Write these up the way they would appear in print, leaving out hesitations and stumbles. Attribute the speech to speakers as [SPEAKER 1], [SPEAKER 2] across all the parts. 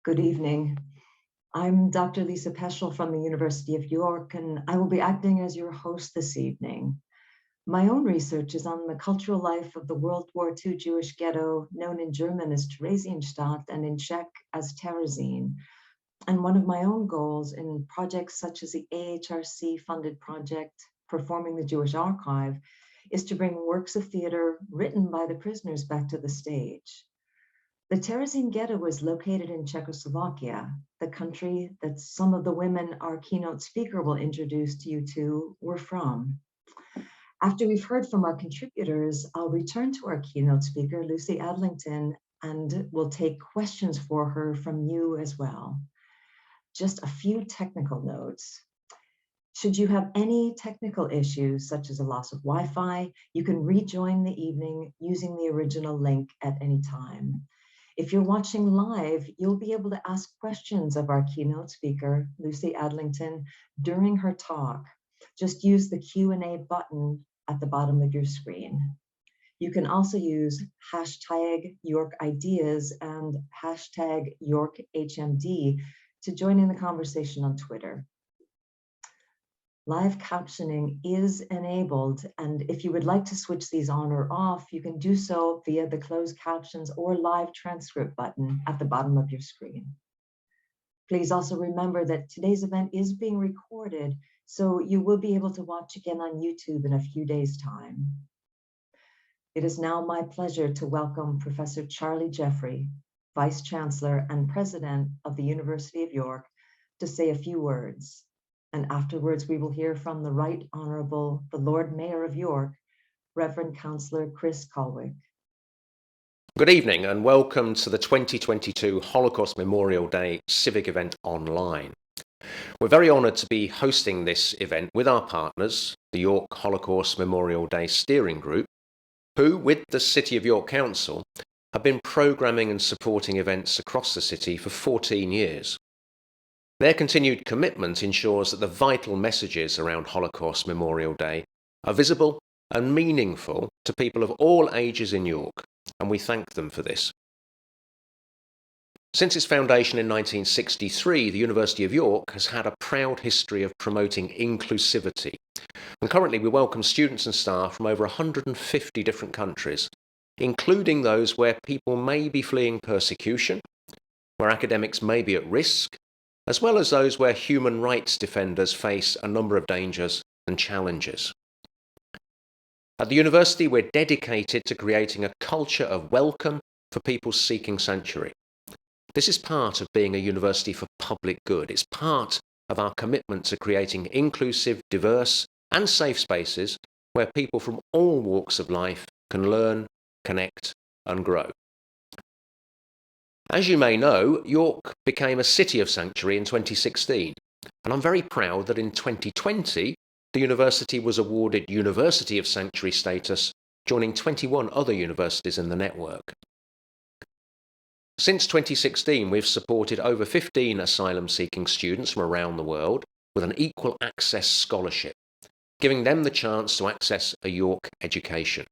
[SPEAKER 1] Good evening. I'm Dr. Lisa Peschel from the University of York, and I will be acting as your host this evening. My own research is on the cultural life of the World War II Jewish ghetto, known in German as Theresienstadt and in Czech as Terezín. And one of my own goals in projects such as the AHRC-funded project Performing the Jewish Archive is to bring works of theater written by the prisoners back to the stage. The Terezín ghetto was located in Czechoslovakia, the country that some of the women our keynote speaker will introduce to you to were from. After we've heard from our contributors, I'll return to our keynote speaker, Lucy Adlington, and we'll take questions for her from you as well. Just a few technical notes. Should you have any technical issues, such as a loss of Wi-Fi, you can rejoin the evening using the original link at any time. If you're watching live, you'll be able to ask questions of our keynote speaker, Lucy Adlington, during her talk. Just use the Q&A button at the bottom of your screen. You can also use hashtag #YorkIdeas and hashtag #YorkHMD to join in the conversation on Twitter. Live captioning is enabled, and if you would like to switch these on or off, you can do so via the closed captions or live transcript button at the bottom of your screen. Please also remember that today's event is being recorded, so you will be able to watch again on YouTube in a few days' time. It is now my pleasure to welcome Professor Charlie Jeffrey, Vice Chancellor and President of the University of York, to say a few words. And afterwards, we will hear from the Right Honorable, the Lord Mayor of York, Reverend Councillor Chris Colwick.
[SPEAKER 2] Good evening and welcome to the 2022 Holocaust Memorial Day Civic event online. We're very honoured to be hosting this event with our partners, the York Holocaust Memorial Day Steering Group, who, with the City of York Council, have been programming and supporting events across the city for 14 years. Their continued commitment ensures that the vital messages around Holocaust Memorial Day are visible and meaningful to people of all ages in York, and we thank them for this. Since its foundation in 1963, the University of York has had a proud history of promoting inclusivity, and currently we welcome students and staff from over 150 different countries, including those where people may be fleeing persecution, where academics may be at risk, as well as those where human rights defenders face a number of dangers and challenges. At the university, we're dedicated to creating a culture of welcome for people seeking sanctuary. This is part of being a university for public good. It's part of our commitment to creating inclusive, diverse, and safe spaces where people from all walks of life can learn, connect, and grow. As you may know, York became a city of sanctuary in 2016, and I'm very proud that in 2020, the university was awarded University of Sanctuary status, joining 21 other universities in the network. Since 2016, we've supported over 15 asylum-seeking students from around the world with an equal access scholarship, giving them the chance to access a York education.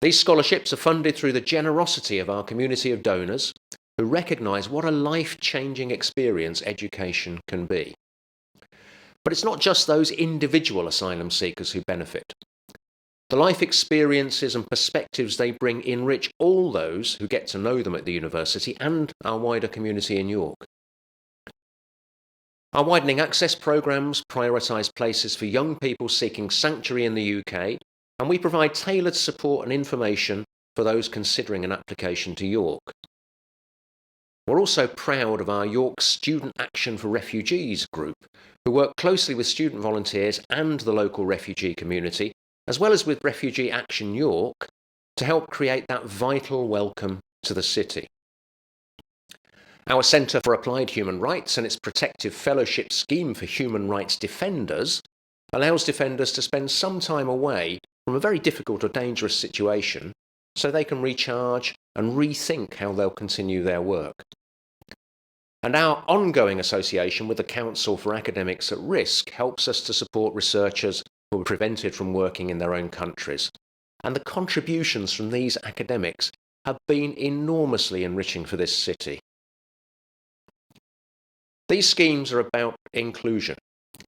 [SPEAKER 2] These scholarships are funded through the generosity of our community of donors who recognise what a life-changing experience education can be. But it's not just those individual asylum seekers who benefit. The life experiences and perspectives they bring enrich all those who get to know them at the university and our wider community in York. Our widening access programmes prioritise places for young people seeking sanctuary in the UK, and we provide tailored support and information for those considering an application to York. We're also proud of our York Student Action for Refugees group, who work closely with student volunteers and the local refugee community, as well as with Refugee Action York, to help create that vital welcome to the city. Our Centre for Applied Human Rights and its Protective Fellowship Scheme for Human Rights Defenders allows defenders to spend some time away from a very difficult or dangerous situation so they can recharge and rethink how they'll continue their work. And our ongoing association with the Council for Academics at Risk helps us to support researchers who are prevented from working in their own countries. And the contributions from these academics have been enormously enriching for this city. These schemes are about inclusion.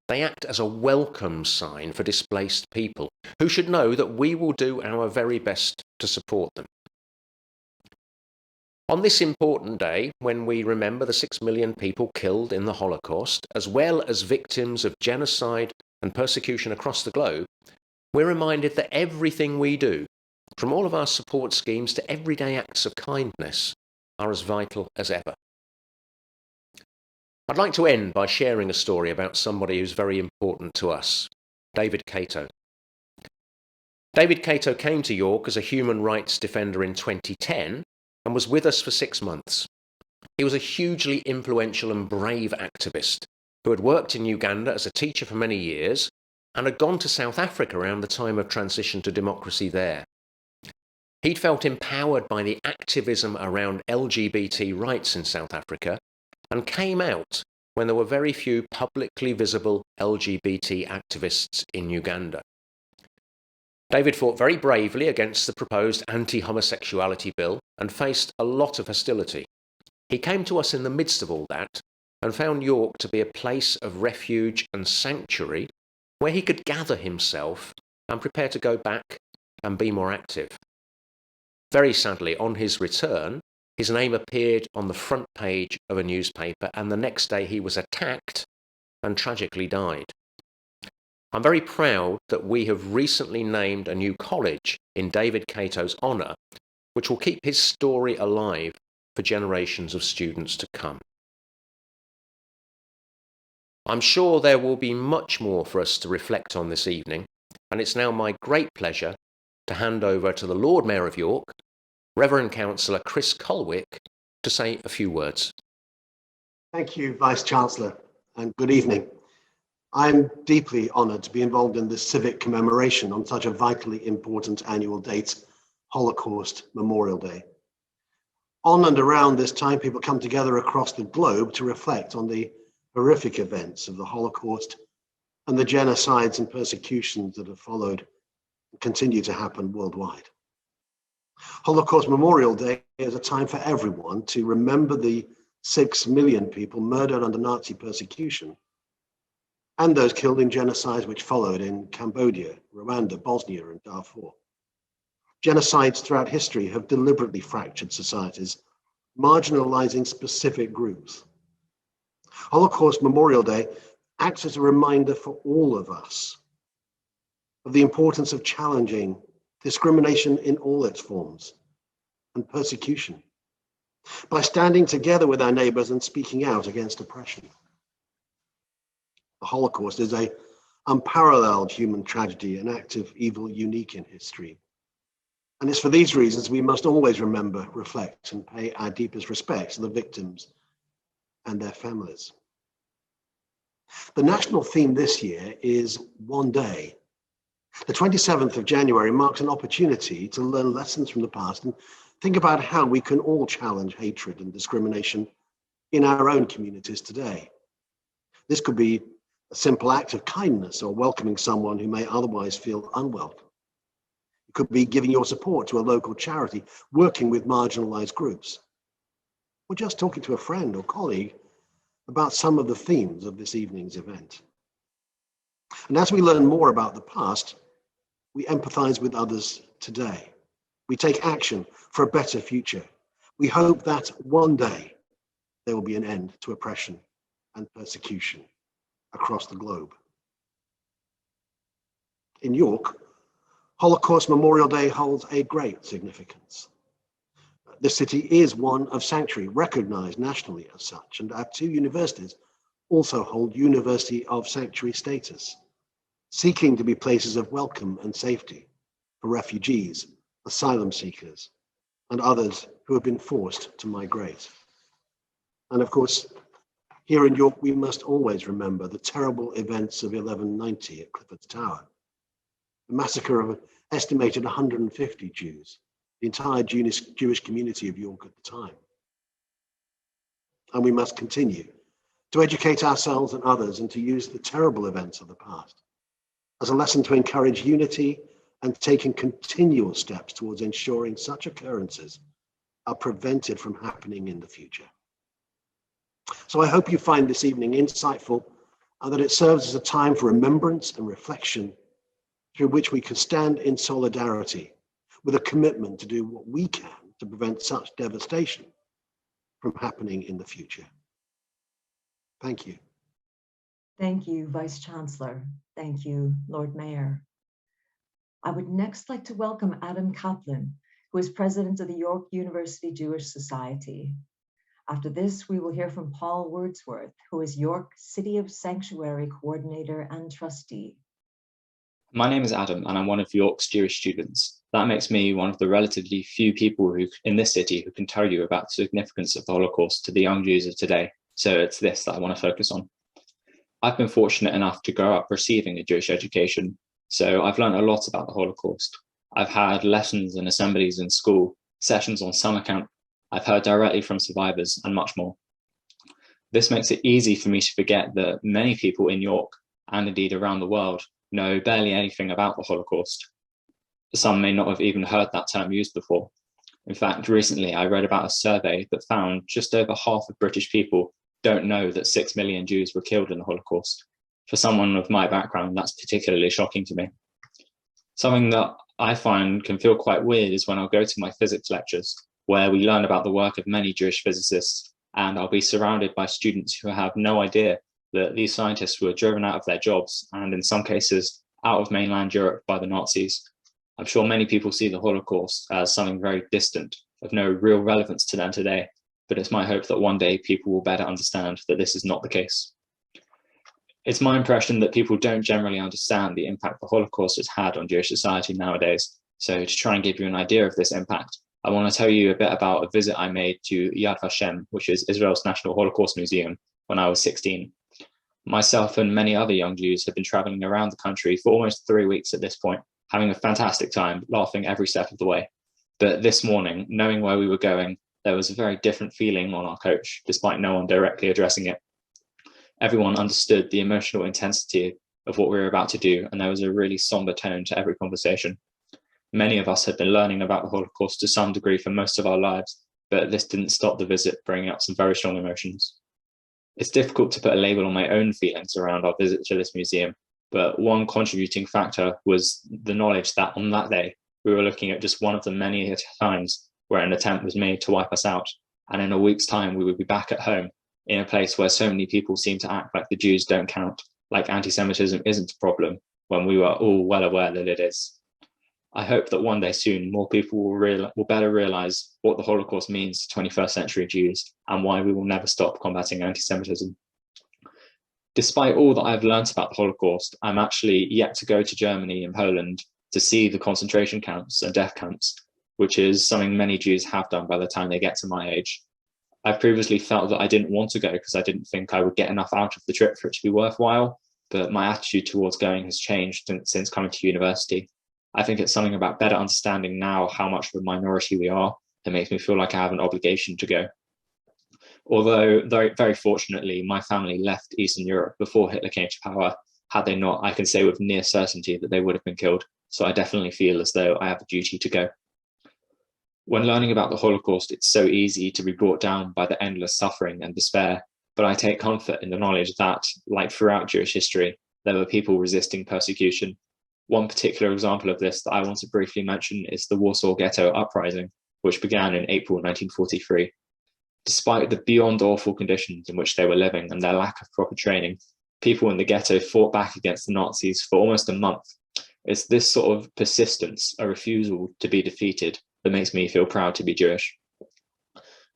[SPEAKER 2] They act as a welcome sign for displaced people who should know that we will do our very best to support them. On this important day, when we remember the 6 million people killed in the Holocaust, as well as victims of genocide and persecution across the globe, we're reminded that everything we do, from all of our support schemes to everyday acts of kindness, are as vital as ever. I'd like to end by sharing a story about somebody who's very important to us, David Cato. David Cato came to York as a human rights defender in 2010 and was with us for 6 months. He was a hugely influential and brave activist who had worked in Uganda as a teacher for many years and had gone to South Africa around the time of transition to democracy there. He'd felt empowered by the activism around LGBT rights in South Africa and came out when there were very few publicly visible LGBT activists in Uganda. David fought very bravely against the proposed anti-homosexuality bill and faced a lot of hostility. He came to us in the midst of all that and found York to be a place of refuge and sanctuary where he could gather himself and prepare to go back and be more active. Very sadly, on his return, his name appeared on the front page of a newspaper, and the next day he was attacked and tragically died. I'm very proud that we have recently named a new college in David Cato's honour, which will keep his story alive for generations of students to come. I'm sure there will be much more for us to reflect on this evening, and it's now my great pleasure to hand over to the Lord Mayor of York, Reverend Councillor Chris Colwick, to say a few words.
[SPEAKER 3] Thank you, Vice-Chancellor, and good evening. I'm deeply honoured to be involved in this civic commemoration on such a vitally important annual date, Holocaust Memorial Day. On and around this time, people come together across the globe to reflect on the horrific events of the Holocaust and the genocides and persecutions that have followed and continue to happen worldwide. Holocaust Memorial Day is a time for everyone to remember the 6 million people murdered under Nazi persecution and those killed in genocides which followed in Cambodia, Rwanda, Bosnia, and Darfur. Genocides throughout history have deliberately fractured societies, marginalizing specific groups. Holocaust Memorial Day acts as a reminder for all of us of the importance of challenging discrimination in all its forms and persecution by standing together with our neighbors and speaking out against oppression. The Holocaust is an unparalleled human tragedy, an act of evil unique in history. And it's for these reasons we must always remember, reflect, and pay our deepest respects to the victims and their families. The national theme this year is One Day. The 27th of January marks an opportunity to learn lessons from the past and think about how we can all challenge hatred and discrimination in our own communities today. This could be a simple act of kindness or welcoming someone who may otherwise feel unwelcome. It could be giving your support to a local charity, working with marginalized groups, or just talking to a friend or colleague about some of the themes of this evening's event. And as we learn more about the past, we empathize with others today. We take action for a better future. We hope that one day there will be an end to oppression and persecution across the globe. In York, Holocaust Memorial Day holds a great significance. The city is one of sanctuary, recognized nationally as such, and our two universities also hold University of Sanctuary status, seeking to be places of welcome and safety for refugees, asylum seekers, and others who have been forced to migrate. And of course, here in York, we must always remember the terrible events of 1190 at Clifford's Tower, the massacre of an estimated 150 Jews, the entire Jewish community of York at the time. And we must continue to educate ourselves and others and to use the terrible events of the past as a lesson to encourage unity and taking continual steps towards ensuring such occurrences are prevented from happening in the future. So I hope you find this evening insightful and that it serves as a time for remembrance and reflection through which we can stand in solidarity with a commitment to do what we can to prevent such devastation from happening in the future. Thank you.
[SPEAKER 1] Thank you, Vice Chancellor. Thank you, Lord Mayor. I would next like to welcome Adam Kaplan, who is president of the York University Jewish Society. After this, we will hear from Paul Wordsworth, who is York City of Sanctuary Coordinator and Trustee.
[SPEAKER 4] My name is Adam, and I'm one of York's Jewish students. That makes me one of the relatively few people in this city who can tell you about the significance of the Holocaust to the young Jews of today. So it's this that I want to focus on. I've been fortunate enough to grow up receiving a Jewish education, so I've learned a lot about the Holocaust. I've had lessons and assemblies in school, sessions on summer camp. I've heard directly from survivors and much more. This makes it easy for me to forget that many people in York, and indeed around the world, know barely anything about the Holocaust. Some may not have even heard that term used before. In fact, recently I read about a survey that found just over half of British people don't know that 6 million Jews were killed in the Holocaust. For someone of my background, that's particularly shocking to me. Something that I find can feel quite weird is when I'll go to my physics lectures, where we learn about the work of many Jewish physicists, and I'll be surrounded by students who have no idea that these scientists were driven out of their jobs, and in some cases, out of mainland Europe by the Nazis. I'm sure many people see the Holocaust as something very distant, of no real relevance to them today, but it's my hope that one day people will better understand that this is not the case. It's my impression that people don't generally understand the impact the Holocaust has had on Jewish society nowadays. So to try and give you an idea of this impact, I want to tell you a bit about a visit I made to Yad Vashem, which is Israel's National Holocaust Museum, when I was 16. Myself and many other young Jews have been traveling around the country for almost 3 weeks at this point, having a fantastic time, laughing every step of the way. But this morning, knowing where we were going, there was a very different feeling on our coach, despite no one directly addressing it. Everyone understood the emotional intensity of what we were about to do, and there was a really somber tone to every conversation. Many of us had been learning about the Holocaust to some degree for most of our lives, but this didn't stop the visit bringing up some very strong emotions. It's difficult to put a label on my own feelings around our visit to this museum, but one contributing factor was the knowledge that on that day, we were looking at just one of the many times where an attempt was made to wipe us out, and in a week's time, we would be back at home, in a place where so many people seem to act like the Jews don't count, like anti-Semitism isn't a problem, when we were all well aware that it is. I hope that one day soon, more people will better realize what the Holocaust means to 21st century Jews and why we will never stop combating anti-Semitism. Despite all that I've learned about the Holocaust, I'm actually yet to go to Germany and Poland to see the concentration camps and death camps, which is something many Jews have done by the time they get to my age. I've previously felt that I didn't want to go because I didn't think I would get enough out of the trip for it to be worthwhile, but my attitude towards going has changed since coming to university. I think it's something about better understanding now how much of a minority we are that makes me feel like I have an obligation to go. Although, very, very fortunately, my family left Eastern Europe before Hitler came to power. Had they not, I can say with near certainty that they would have been killed, so I definitely feel as though I have a duty to go. When learning about the Holocaust, it's so easy to be brought down by the endless suffering and despair, but I take comfort in the knowledge that, like throughout Jewish history, there were people resisting persecution. One particular example of this that I want to briefly mention is the Warsaw Ghetto Uprising, which began in April 1943. Despite the beyond awful conditions in which they were living and their lack of proper training, people in the ghetto fought back against the Nazis for almost a month. It's this sort of persistence, a refusal to be defeated, that makes me feel proud to be Jewish.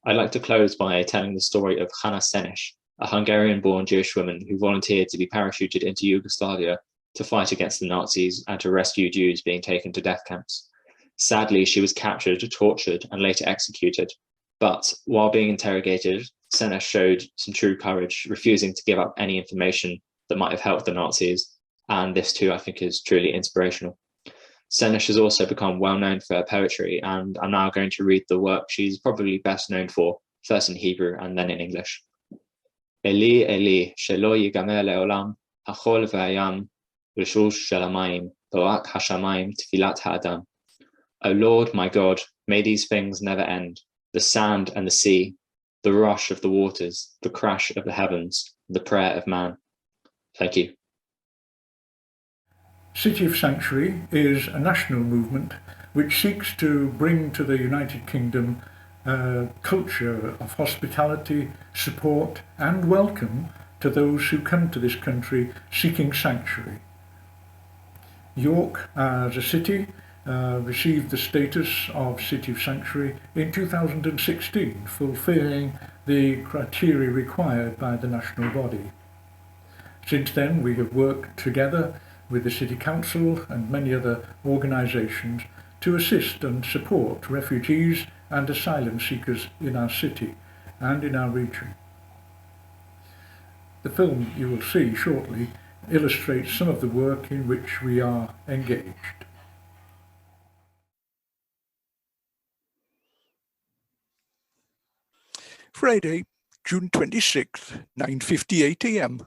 [SPEAKER 4] I'd like to close by telling the story of Hanna Senes, a Hungarian-born Jewish woman who volunteered to be parachuted into Yugoslavia to fight against the Nazis and to rescue Jews being taken to death camps. Sadly, she was captured, tortured, and later executed. But while being interrogated, Senes showed some true courage, refusing to give up any information that might have helped the Nazis. And this too, I think, is truly inspirational. Senes has also become well known for her poetry, and I'm now going to read the work she's probably best known for, first in Hebrew and then in English. Eli, Eli, shelo yigamer le'olam, hachol ve'ayam, rishush shel hamayim, to'ak hashamayim, tfilat ha'adam. O Lord, my God, may these things never end, the sand and the sea, the rush of the waters, the crash of the heavens, the prayer of man. Thank you.
[SPEAKER 5] City of Sanctuary is a national movement which seeks to bring to the United Kingdom a culture of hospitality, support and welcome to those who come to this country seeking sanctuary. York as a city received the status of City of Sanctuary in 2016, fulfilling the criteria required by the national body. Since then, we have worked together with the City Council and many other organisations to assist and support refugees and asylum seekers in our city and in our region. The film you will see shortly illustrates some of the work in which we are engaged.
[SPEAKER 6] Friday, June 26th, 9:58 a.m.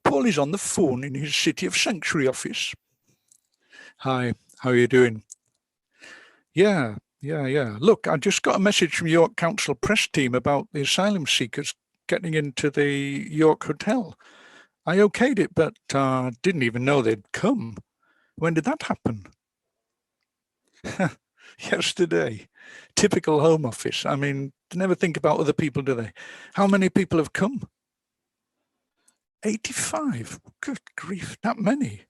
[SPEAKER 6] Paul is on the phone in his City of Sanctuary office. Hi, how are you doing? Yeah. Look, I just got a message from York Council press team about the asylum seekers getting into the York Hotel. I okayed it, but didn't even know they'd come. When did that happen? Yesterday. Typical Home Office. I mean, they never think about other people, do they? How many people have come? 85. Good grief, that many.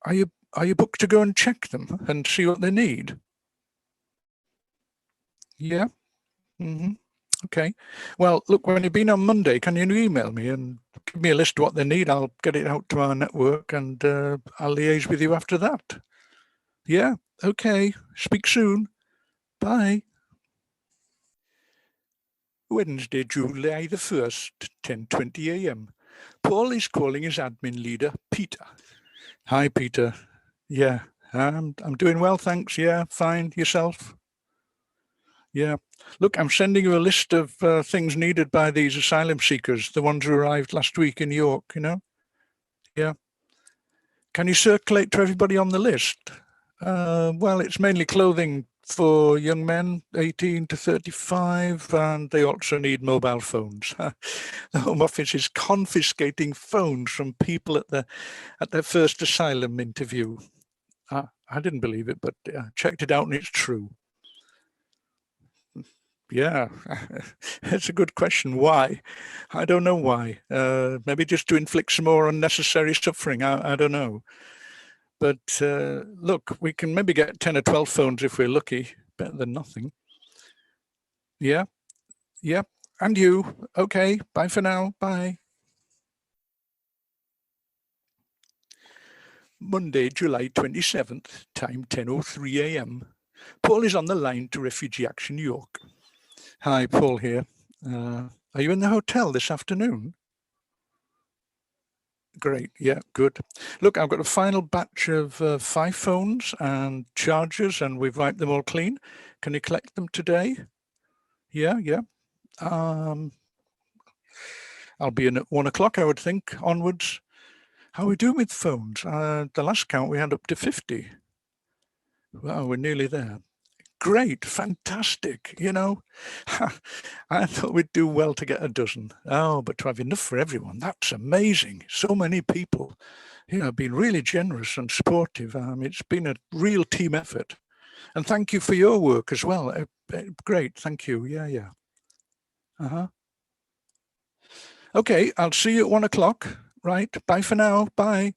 [SPEAKER 6] Are you booked to go and check them and see what they need? Yeah. Okay. Well, look, when you've been on Monday, can you email me and give me a list of what they need? I'll get it out to our network and I'll liaise with you after that. Yeah. Okay. Speak soon. Bye. Wednesday, July the 1st, 10:20 a.m. Paul is calling his admin leader, Peter. Hi, Peter. Yeah, I'm doing well, thanks. Yeah, fine. Yourself? Yeah. Look, I'm sending you a list of things needed by these asylum seekers, the ones who arrived last week in York, you know? Yeah. Can you circulate to everybody on the list? Well, it's mainly clothing for young men, 18 to 35, and they also need mobile phones. The Home Office is confiscating phones from people at their first asylum interview. I didn't believe it, but I checked it out and it's true. Yeah, it's a good question. Why? I don't know why. Maybe just to inflict some more unnecessary suffering. I don't know. But look, we can maybe get 10 or 12 phones if we're lucky. Better than nothing. Yeah. And you. Okay. Bye for now. Bye. Monday, July 27th, time 10:03 a.m. Paul is on the line to Refugee Action York. Hi, Paul here. Are you in the hotel this afternoon? Great, yeah, good. Look, I've got a final batch of 5 phones and chargers, and we've wiped them all clean. Can you collect them today? Yeah. I'll be in at 1 o'clock, I would think, onwards. How are we doing with phones? The last count we had up to 50. Wow, we're nearly there. Great, fantastic, you know. I thought we'd do well to get a dozen. Oh, but to have enough for everyone, that's amazing. So many people, you know, been really generous and supportive. It's been a real team effort. And thank you for your work as well. Great, thank you. Yeah. Okay, I'll see you at 1 o'clock. Right, bye for now, bye.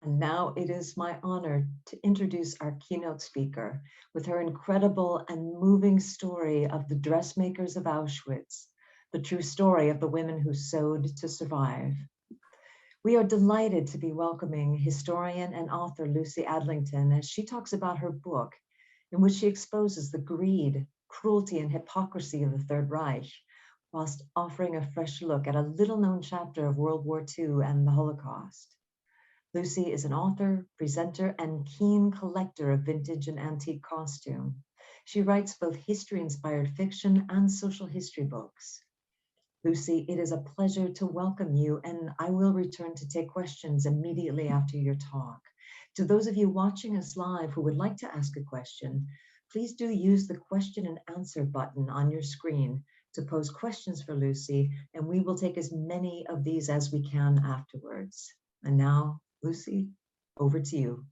[SPEAKER 1] And now it is my honor to introduce our keynote speaker with her incredible and moving story of the Dressmakers of Auschwitz, the true story of the women who sewed to survive. We are delighted to be welcoming historian and author Lucy Adlington as she talks about her book, in which she exposes the greed, cruelty, and hypocrisy of the Third Reich, whilst offering a fresh look at a little-known chapter of World War II and the Holocaust. Lucy is an author, presenter, and keen collector of vintage and antique costume. She writes both history-inspired fiction and social history books. Lucy, it is a pleasure to welcome you, and I will return to take questions immediately after your talk. To those of you watching us live who would like to ask a question, please do use the question and answer button on your screen to pose questions for Lucy, and we will take as many of these as we can afterwards. And now, Lucy, over to you.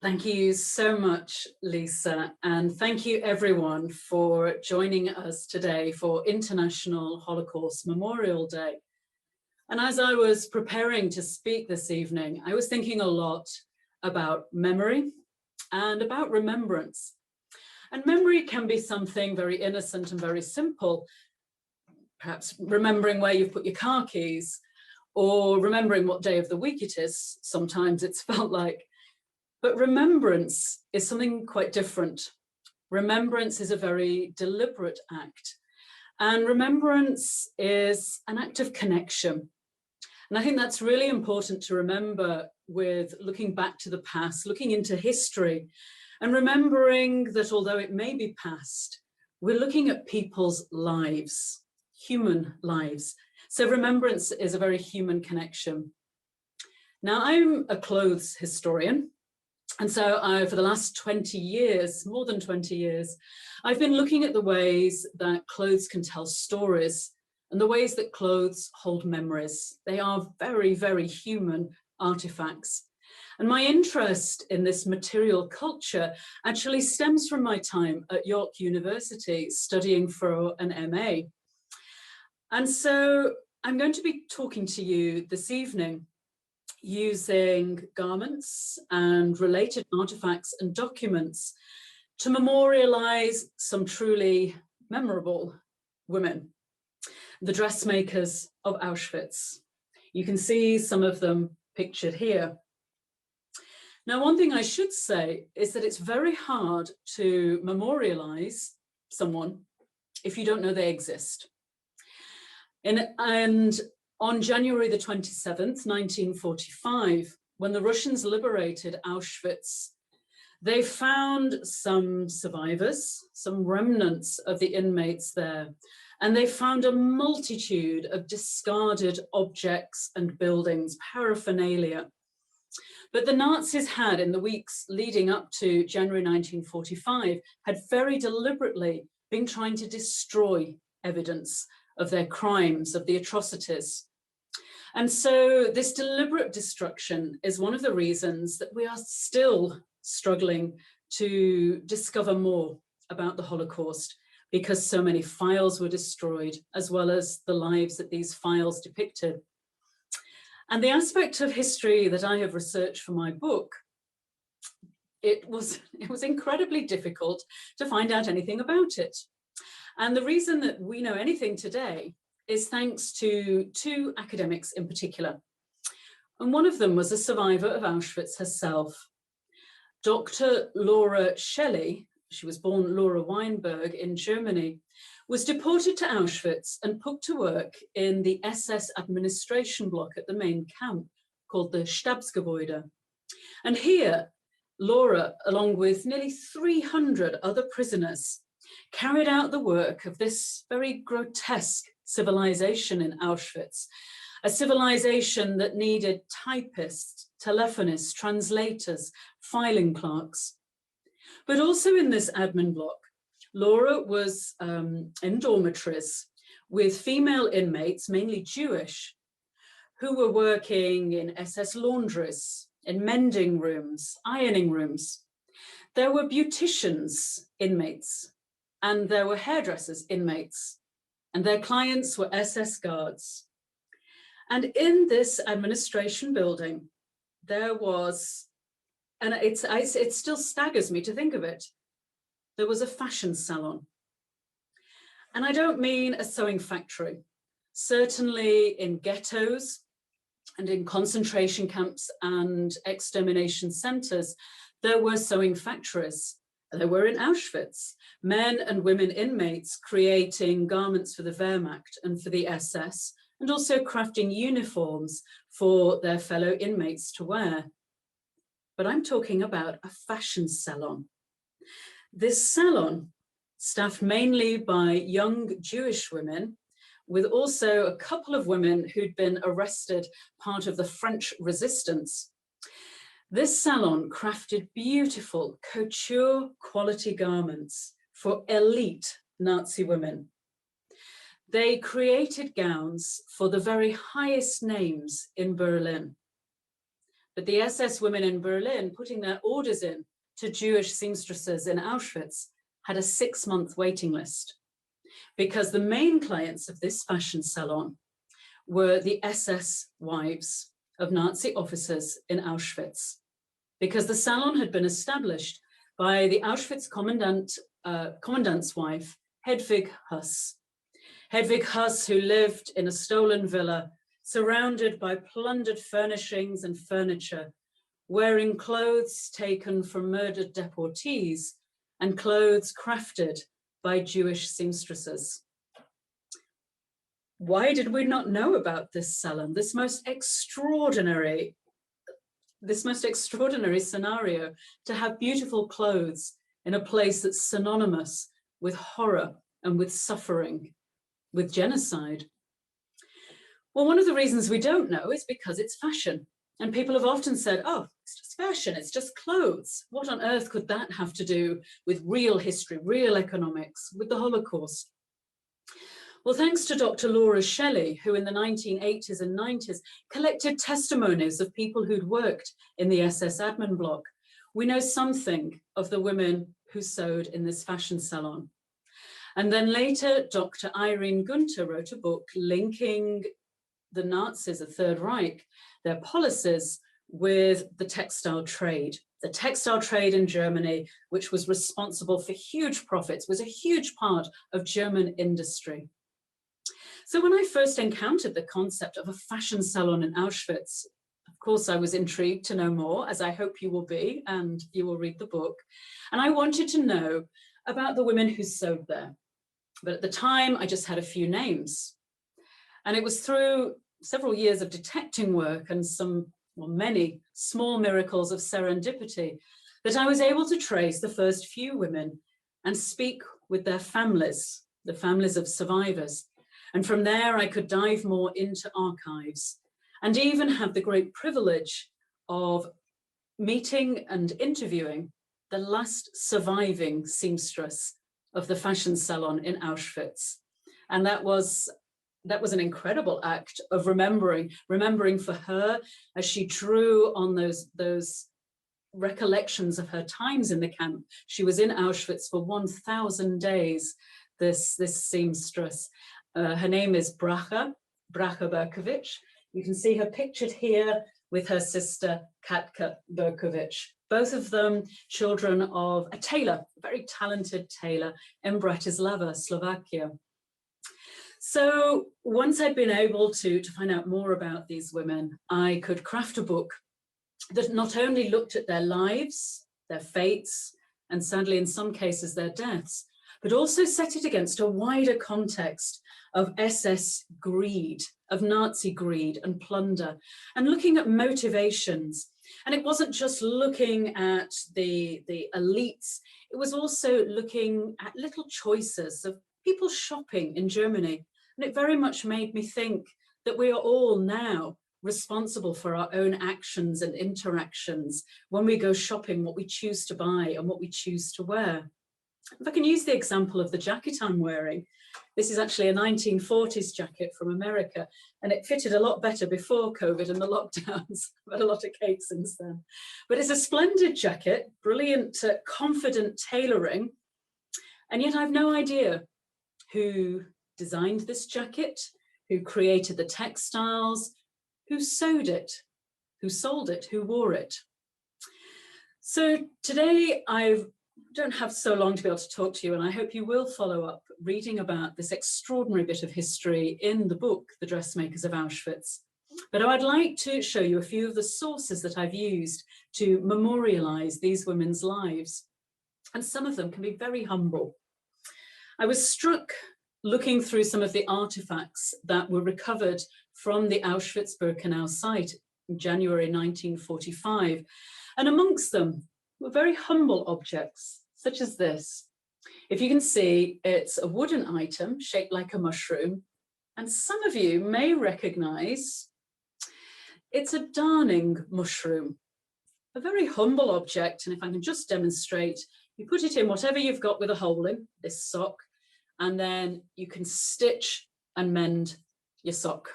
[SPEAKER 7] Thank you so much, Lisa, and thank you everyone for joining us today for International Holocaust Memorial Day. And as I was preparing to speak this evening, I was thinking a lot about memory and about remembrance. And memory can be something very innocent and very simple, perhaps remembering where you've put your car keys, or remembering what day of the week it is. Sometimes it's felt like. But remembrance is something quite different. Remembrance is a very deliberate act. And remembrance is an act of connection. And I think that's really important to remember with looking back to the past, looking into history, and remembering that although it may be past, we're looking at people's lives, human lives. So remembrance is a very human connection. Now, I'm a clothes historian. And so for the last 20 years, more than 20 years, I've been looking at the ways that clothes can tell stories and the ways that clothes hold memories. They are very, very human artifacts. And my interest in this material culture actually stems from my time at York University studying for an MA. And so I'm going to be talking to you this evening using garments and related artifacts and documents to memorialize some truly memorable women, the dressmakers of Auschwitz. You can see some of them pictured here. Now, one thing I should say is that it's very hard to memorialize someone if you don't know they exist. And on January the 27th, 1945, when the Russians liberated Auschwitz, they found some survivors, some remnants of the inmates there, and they found a multitude of discarded objects and buildings, paraphernalia. But the Nazis had, in the weeks leading up to January 1945, had very deliberately been trying to destroy evidence of their crimes, of the atrocities. And so this deliberate destruction is one of the reasons that we are still struggling to discover more about the Holocaust, because so many files were destroyed, as well as the lives that these files depicted. And the aspect of history that I have researched for my book, it was incredibly difficult to find out anything about it. And the reason that we know anything today is thanks to two academics in particular. And one of them was a survivor of Auschwitz herself. Dr. Laura Shelley, she was born Laura Weinberg in Germany, was deported to Auschwitz and put to work in the SS administration block at the main camp called the Stabsgebäude. And here, Laura, along with nearly 300 other prisoners, carried out the work of this very grotesque civilization in Auschwitz, a civilization that needed typists, telephonists, translators, filing clerks. But also in this admin block, Laura was in dormitories with female inmates, mainly Jewish, who were working in SS laundries, in mending rooms, ironing rooms. There were beauticians, inmates, and there were hairdressers, inmates, and their clients were SS guards. And in this administration building, there was, and it still staggers me to think of it, there was a fashion salon. And I don't mean a sewing factory. Certainly in ghettos and in concentration camps and extermination centers, there were sewing factories. There were in Auschwitz, men and women inmates creating garments for the Wehrmacht and for the SS, and also crafting uniforms for their fellow inmates to wear. But I'm talking about a fashion salon. This salon, staffed mainly by young Jewish women, with also a couple of women who'd been arrested, part of the French resistance. This salon crafted beautiful couture quality garments for elite Nazi women. They created gowns for the very highest names in Berlin. But the SS women in Berlin, putting their orders in to Jewish seamstresses in Auschwitz, had a 6-month waiting list, because the main clients of this fashion salon were the SS wives of Nazi officers in Auschwitz, because the salon had been established by the Auschwitz commandant's wife, Hedwig Höss. Hedwig Höss, who lived in a stolen villa, surrounded by plundered furnishings and furniture, wearing clothes taken from murdered deportees and clothes crafted by Jewish seamstresses. Why did we not know about this salon, this most extraordinary scenario, to have beautiful clothes in a place that's synonymous with horror and with suffering, with genocide? Well, one of the reasons we don't know is because it's fashion. And people have often said, oh, it's just fashion, it's just clothes. What on earth could that have to do with real history, real economics, with the Holocaust? Well, thanks to Dr. Laura Shelley, who in the 1980s and 90s collected testimonies of people who'd worked in the SS admin block, we know something of the women who sewed in this fashion salon. And then later, Dr. Irene Gunther wrote a book linking the Nazis, the Third Reich, their policies with the textile trade. The textile trade in Germany, which was responsible for huge profits, was a huge part of German industry. So when I first encountered the concept of a fashion salon in Auschwitz, of course, I was intrigued to know more, as I hope you will be, and you will read the book. And I wanted to know about the women who sewed there. But at the time, I just had a few names. And it was through several years of detecting work and many small miracles of serendipity that I was able to trace the first few women and speak with their families, the families of survivors. And from there, I could dive more into archives and even have the great privilege of meeting and interviewing the last surviving seamstress of the fashion salon in Auschwitz. And that was an incredible act of remembering for her as she drew on those recollections of her times in the camp. She was in Auschwitz for 1,000 days, this seamstress. Her name is Bracha Berkowitz. You can see her pictured here with her sister Katka Berkowitz. Both of them children of a tailor, a very talented tailor in Bratislava, Slovakia. So once I'd been able to find out more about these women, I could craft a book that not only looked at their lives, their fates, and sadly in some cases their deaths, but also set it against a wider context of SS greed, of Nazi greed and plunder, and looking at motivations. And it wasn't just looking at the elites, it was also looking at little choices of people shopping in Germany. And it very much made me think that we are all now responsible for our own actions and interactions when we go shopping, what we choose to buy and what we choose to wear. If I can use the example of the jacket I'm wearing, this is actually a 1940s jacket from America, and it fitted a lot better before COVID and the lockdowns. I've had a lot of cake since then. But it's a splendid jacket, brilliant, confident tailoring, and yet I've no idea who designed this jacket, who created the textiles, who sewed it, who sold it, who wore it. So today I don't have so long to be able to talk to you, and I hope you will follow up reading about this extraordinary bit of history in the book, The Dressmakers of Auschwitz. But I'd like to show you a few of the sources that I've used to memorialize these women's lives. And some of them can be very humble. I was struck looking through some of the artifacts that were recovered from the Auschwitz-Birkenau site in January 1945. And amongst them were very humble objects, such as this. If you can see, it's a wooden item shaped like a mushroom. And some of you may recognize it's a darning mushroom, a very humble object. And if I can just demonstrate, you put it in whatever you've got with a hole in, this sock, and then you can stitch and mend your sock.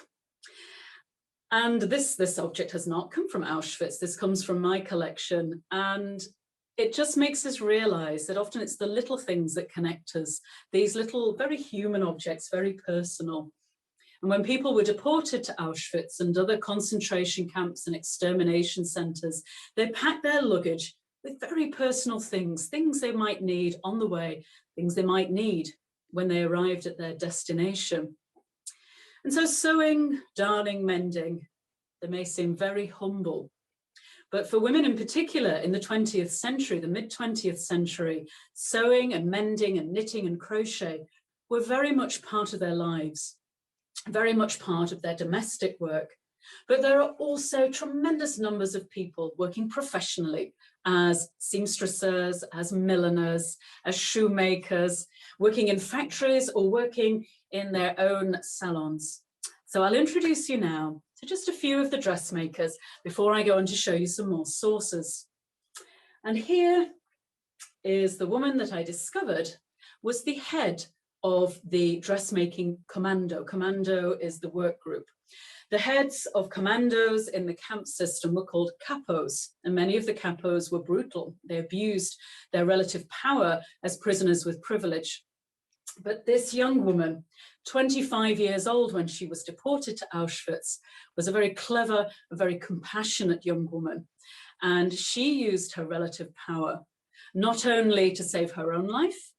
[SPEAKER 7] And this object has not come from Auschwitz. This comes from my collection. And it just makes us realize that often it's the little things that connect us, these little, very human objects, very personal. And when people were deported to Auschwitz and other concentration camps and extermination centers, they packed their luggage with very personal things, things they might need on the way, things they might need when they arrived at their destination. And so sewing, darning, mending, they may seem very humble. But for women in particular in the 20th century, the mid-20th century, sewing and mending and knitting and crochet were very much part of their lives, very much part of their domestic work. But there are also tremendous numbers of people working professionally as seamstresses, as milliners, as shoemakers, working in factories or working in their own salons. So I'll introduce you now to just a few of the dressmakers before I go on to show you some more sources. And here is the woman that I discovered was the head of the dressmaking commando. Commando is the work group. The heads of commandos in the camp system were called capos, and many of the capos were brutal. They abused their relative power as prisoners with privilege. But this young woman, 25 years old when she was deported to Auschwitz, was a very clever, a very compassionate young woman. And she used her relative power, not only to save her own life,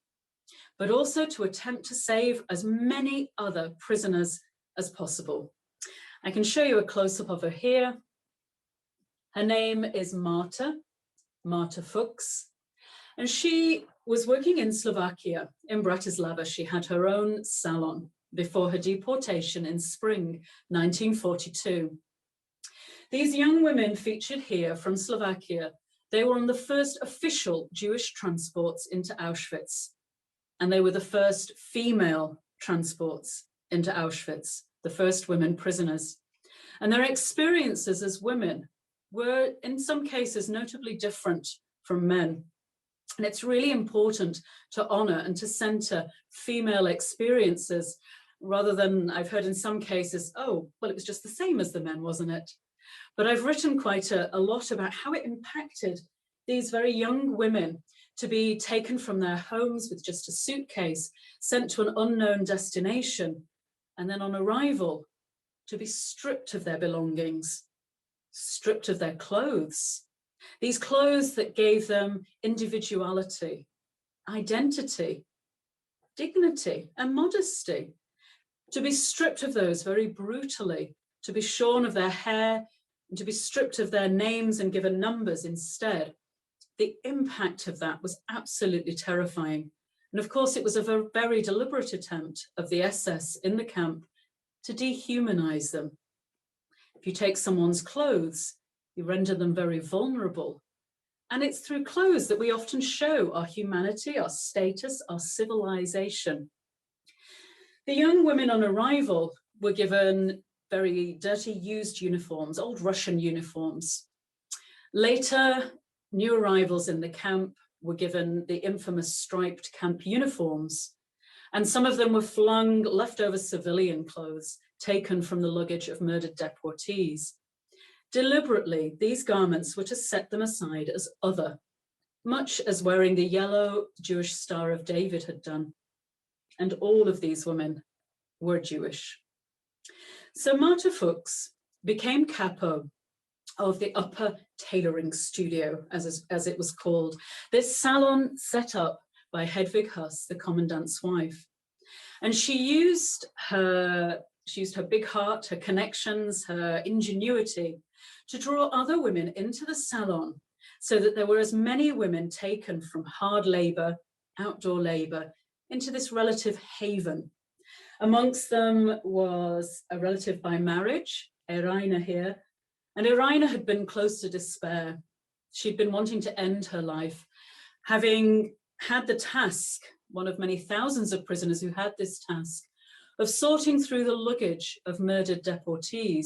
[SPEAKER 7] but also to attempt to save as many other prisoners as possible. I can show you a close-up of her here. Her name is Marta Fuchs, and she was working in Slovakia, in Bratislava. She had her own salon before her deportation in spring 1942. These young women featured here from Slovakia, they were on the first official Jewish transports into Auschwitz, and they were the first female transports into Auschwitz, the first women prisoners. And their experiences as women were, in some cases, notably different from men. And it's really important to honor and to center female experiences rather than, I've heard in some cases, oh, well, it was just the same as the men, wasn't it? But I've written quite a lot about how it impacted these very young women to be taken from their homes with just a suitcase, sent to an unknown destination, and then on arrival, to be stripped of their belongings, stripped of their clothes. These clothes that gave them individuality, identity, dignity, and modesty. To be stripped of those very brutally, to be shorn of their hair, and to be stripped of their names and given numbers instead. The impact of that was absolutely terrifying. And of course, it was a very deliberate attempt of the SS in the camp to dehumanize them. If you take someone's clothes, you render them very vulnerable. And it's through clothes that we often show our humanity, our status, our civilization. The young women on arrival were given very dirty, used uniforms, old Russian uniforms. Later, new arrivals in the camp were given the infamous striped camp uniforms, and some of them were flung leftover civilian clothes taken from the luggage of murdered deportees. Deliberately, these garments were to set them aside as other, much as wearing the yellow Jewish Star of David had done. And all of these women were Jewish. So Marta Fuchs became capo of the Upper Tailoring Studio, as it was called, this salon set up by Hedwig Höss, the commandant's wife. And she used her big heart, her connections, her ingenuity to draw other women into the salon so that there were as many women taken from hard labor, outdoor labor, into this relative haven. Amongst them was a relative by marriage, Irina here, and Irina had been close to despair. She'd been wanting to end her life, having had the task, one of many thousands of prisoners who had this task, of sorting through the luggage of murdered deportees.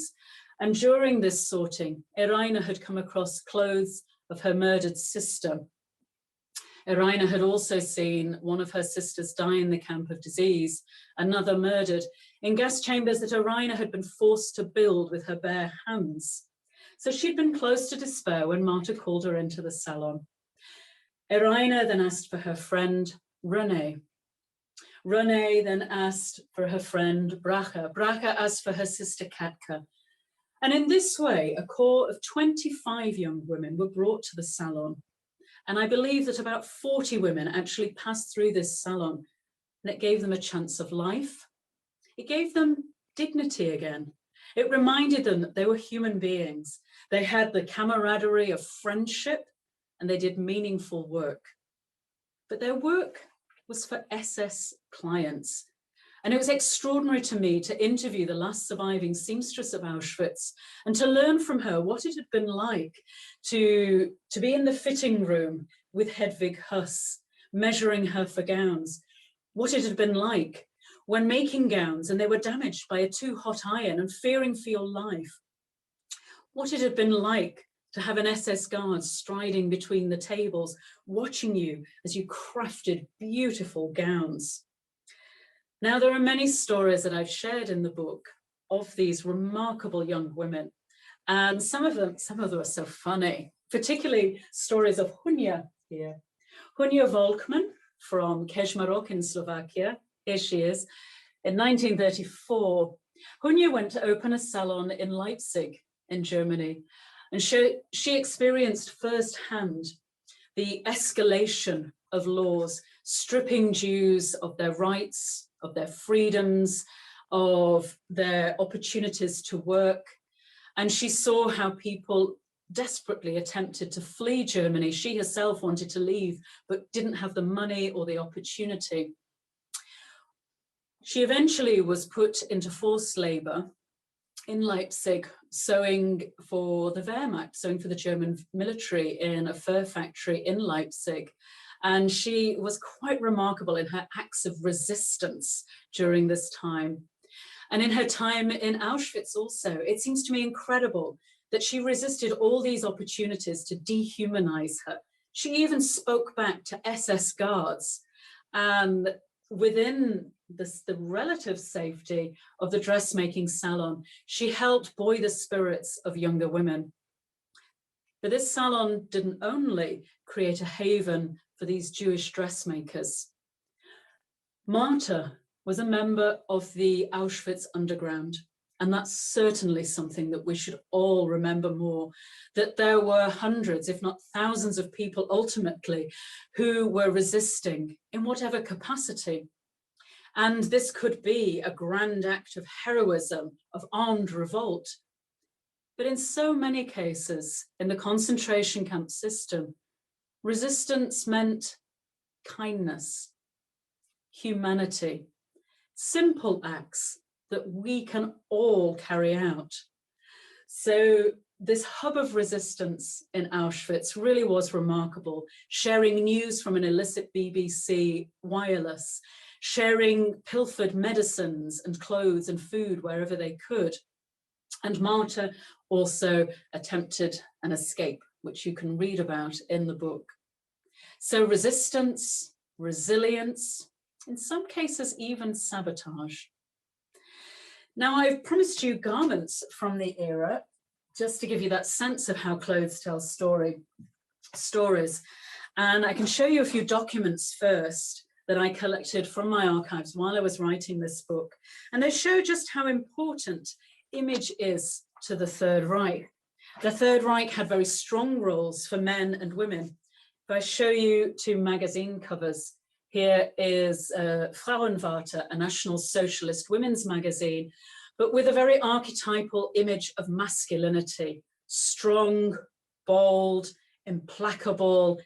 [SPEAKER 7] And during this sorting, Irina had come across clothes of her murdered sister. Irina had also seen one of her sisters die in the camp of disease, another murdered in gas chambers that Irina had been forced to build with her bare hands. So she'd been close to despair when Marta called her into the salon. Irina then asked for her friend, Renee. Renee then asked for her friend, Bracha. Bracha asked for her sister, Katka. And in this way, a core of 25 young women were brought to the salon. And I believe that about 40 women actually passed through this salon, and it gave them a chance of life. It gave them dignity again. It reminded them that they were human beings. They had the camaraderie of friendship, and they did meaningful work. But their work was for SS clients. And it was extraordinary to me to interview the last surviving seamstress of Auschwitz and to learn from her what it had been like to be in the fitting room with Hedwig Höss, measuring her for gowns, what it had been like when making gowns and they were damaged by a too hot iron and fearing for your life, what it had been like to have an SS guard striding between the tables, watching you as you crafted beautiful gowns. Now, there are many stories that I've shared in the book of these remarkable young women, and some of them are so funny, particularly stories of Hunia here. Hunia Volkman from Kežmarok in Slovakia, here she is, in 1934. Hunia went to open a salon in Leipzig in Germany, and she experienced firsthand the escalation of laws, stripping Jews of their rights, of their freedoms, of their opportunities to work. And she saw how people desperately attempted to flee Germany. She herself wanted to leave, but didn't have the money or the opportunity. She eventually was put into forced labor in Leipzig, sewing for the Wehrmacht, sewing for the German military in a fur factory in Leipzig. And she was quite remarkable in her acts of resistance during this time. And in her time in Auschwitz also, it seems to me incredible that she resisted all these opportunities to dehumanize her. She even spoke back to SS guards, and within the relative safety of the dressmaking salon, she helped buoy the spirits of younger women. But this salon didn't only create a haven for these Jewish dressmakers. Marta was a member of the Auschwitz underground. And that's certainly something that we should all remember more, that there were hundreds, if not thousands of people ultimately who were resisting in whatever capacity. And this could be a grand act of heroism, of armed revolt. But in so many cases in the concentration camp system, resistance meant kindness, humanity, simple acts that we can all carry out. So this hub of resistance in Auschwitz really was remarkable, sharing news from an illicit BBC wireless, sharing pilfered medicines and clothes and food wherever they could. And Marta also attempted an escape, which you can read about in the book. So resistance, resilience, in some cases even sabotage. Now, I've promised you garments from the era, just to give you that sense of how clothes tell stories. And I can show you a few documents first that I collected from my archives while I was writing this book. And they show just how important image is to the Third Reich. The Third Reich had very strong roles for men and women. If I show you two magazine covers, here is Frauenwarte, a National Socialist women's magazine, but with a very archetypal image of masculinity, strong, bold, implacable,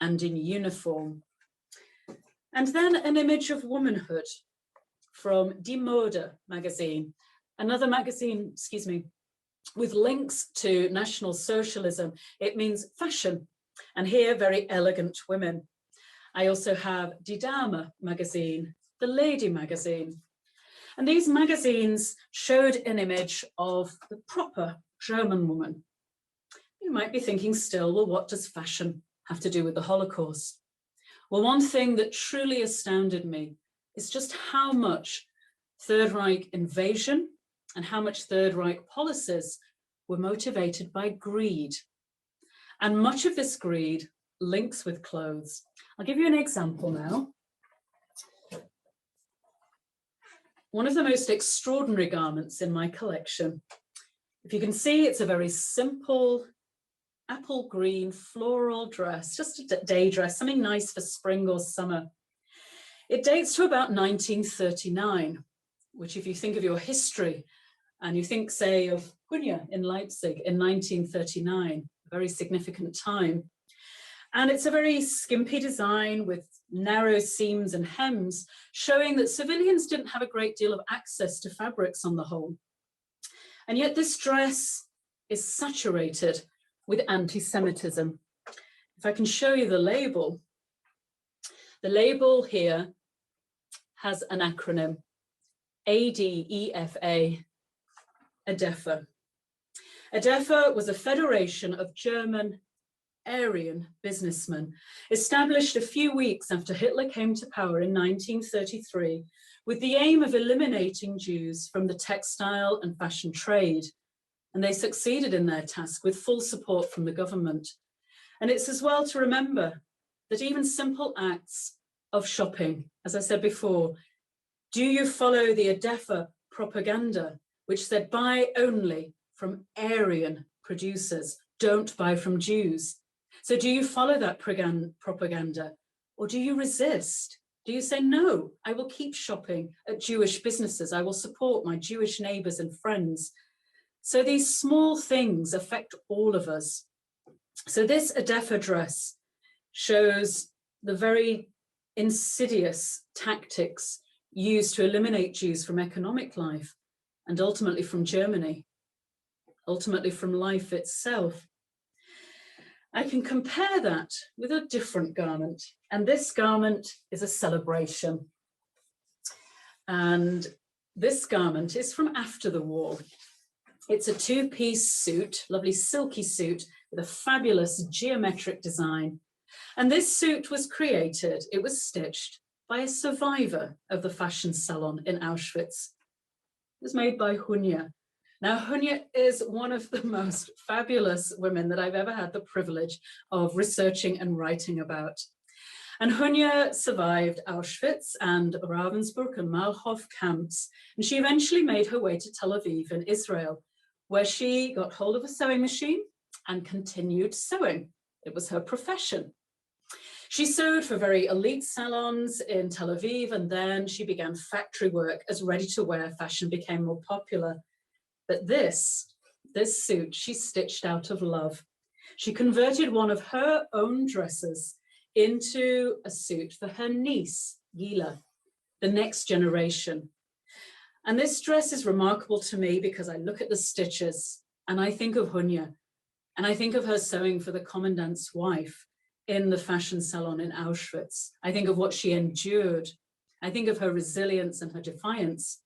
[SPEAKER 7] and in uniform. And then an image of womanhood from Die Mode magazine, another magazine, with links to National Socialism. It means fashion, and here very elegant women. I also have Die Dame magazine, the lady magazine. And these magazines showed an image of the proper German woman. You might be thinking still, well, what does fashion have to do with the Holocaust? Well, one thing that truly astounded me is just how much Third Reich invasion and how much Third Reich policies were motivated by greed. And much of this greed links with clothes. I'll give you an example now. One of the most extraordinary garments in my collection. If you can see, it's a very simple apple green floral dress, just a day dress, something nice for spring or summer. It dates to about 1939, which if you think of your history and you think, say, of Hunya in Leipzig in 1939, a very significant time. And it's a very skimpy design with narrow seams and hems, showing that civilians didn't have a great deal of access to fabrics on the whole. And yet this dress is saturated with anti-Semitism. If I can show you the label here has an acronym, ADEFA, ADEFA. ADEFA was a federation of German Aryan businessmen, established a few weeks after Hitler came to power in 1933, with the aim of eliminating Jews from the textile and fashion trade. And they succeeded in their task with full support from the government. And it's as well to remember that even simple acts of shopping, as I said before, do you follow the ADEFA propaganda, which said buy only from Aryan producers, don't buy from Jews? So do you follow that propaganda, or do you resist? Do you say, no, I will keep shopping at Jewish businesses, I will support my Jewish neighbors and friends? So these small things affect all of us. So this Adefa dress shows the very insidious tactics used to eliminate Jews from economic life and ultimately from Germany, ultimately from life itself. I can compare that with a different garment, and this garment is a celebration. And this garment is from after the war. It's a two-piece suit, lovely silky suit with a fabulous geometric design. And this suit was created, it was stitched by a survivor of the fashion salon in Auschwitz. It was made by Hunya. Now, Hunya is one of the most fabulous women that I've ever had the privilege of researching and writing about. And Hunya survived Auschwitz and Ravensbrück and Malchow camps, and she eventually made her way to Tel Aviv in Israel, where she got hold of a sewing machine and continued sewing. It was her profession. She sewed for very elite salons in Tel Aviv, and then she began factory work as ready-to-wear fashion became more popular. But this suit she stitched out of love. She converted one of her own dresses into a suit for her niece, Gila, the next generation. And this dress is remarkable to me because I look at the stitches and I think of Hunya, and I think of her sewing for the commandant's wife in the fashion salon in Auschwitz. I think of what she endured. I think of her resilience and her defiance.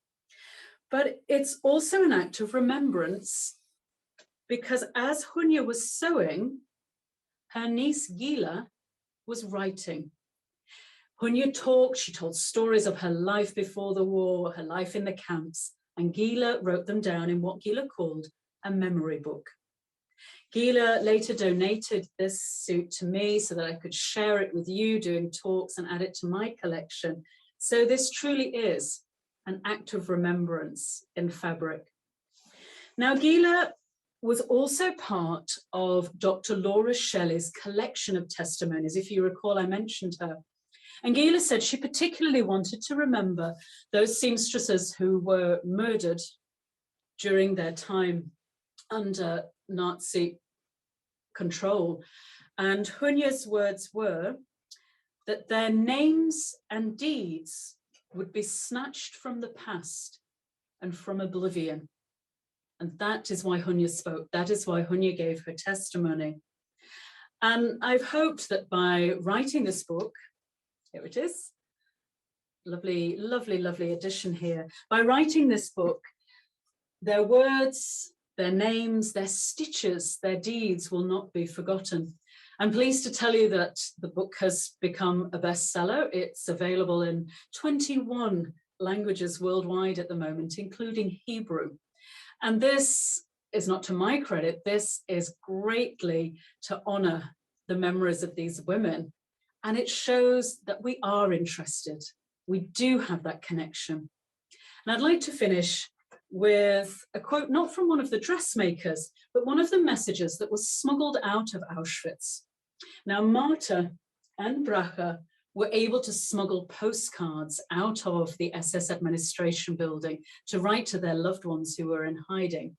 [SPEAKER 7] But it's also an act of remembrance because as Hunya was sewing, her niece Gila was writing. Hunya talked, she told stories of her life before the war, her life in the camps, and Gila wrote them down in what Gila called a memory book. Gila later donated this suit to me so that I could share it with you doing talks and add it to my collection. So this truly is an act of remembrance in fabric. Now, Gila was also part of Dr. Laura Shelley's collection of testimonies. If you recall, I mentioned her. And Gila said she particularly wanted to remember those seamstresses who were murdered during their time under Nazi control. And Hunya's words were that their names and deeds would be snatched from the past and from oblivion. And that is why Hunya spoke. That is why Hunya gave her testimony. And I've hoped that by writing this book, here it is, lovely, lovely, lovely edition here. By writing this book, their words, their names, their stitches, their deeds will not be forgotten. I'm pleased to tell you that the book has become a bestseller. It's available in 21 languages worldwide at the moment, including Hebrew. And this is not to my credit, this is greatly to honor the memories of these women. And it shows that we are interested. We do have that connection. And I'd like to finish with a quote, not from one of the dressmakers, but one of the messages that was smuggled out of Auschwitz. Now, Marta and Bracha were able to smuggle postcards out of the SS administration building to write to their loved ones who were in hiding.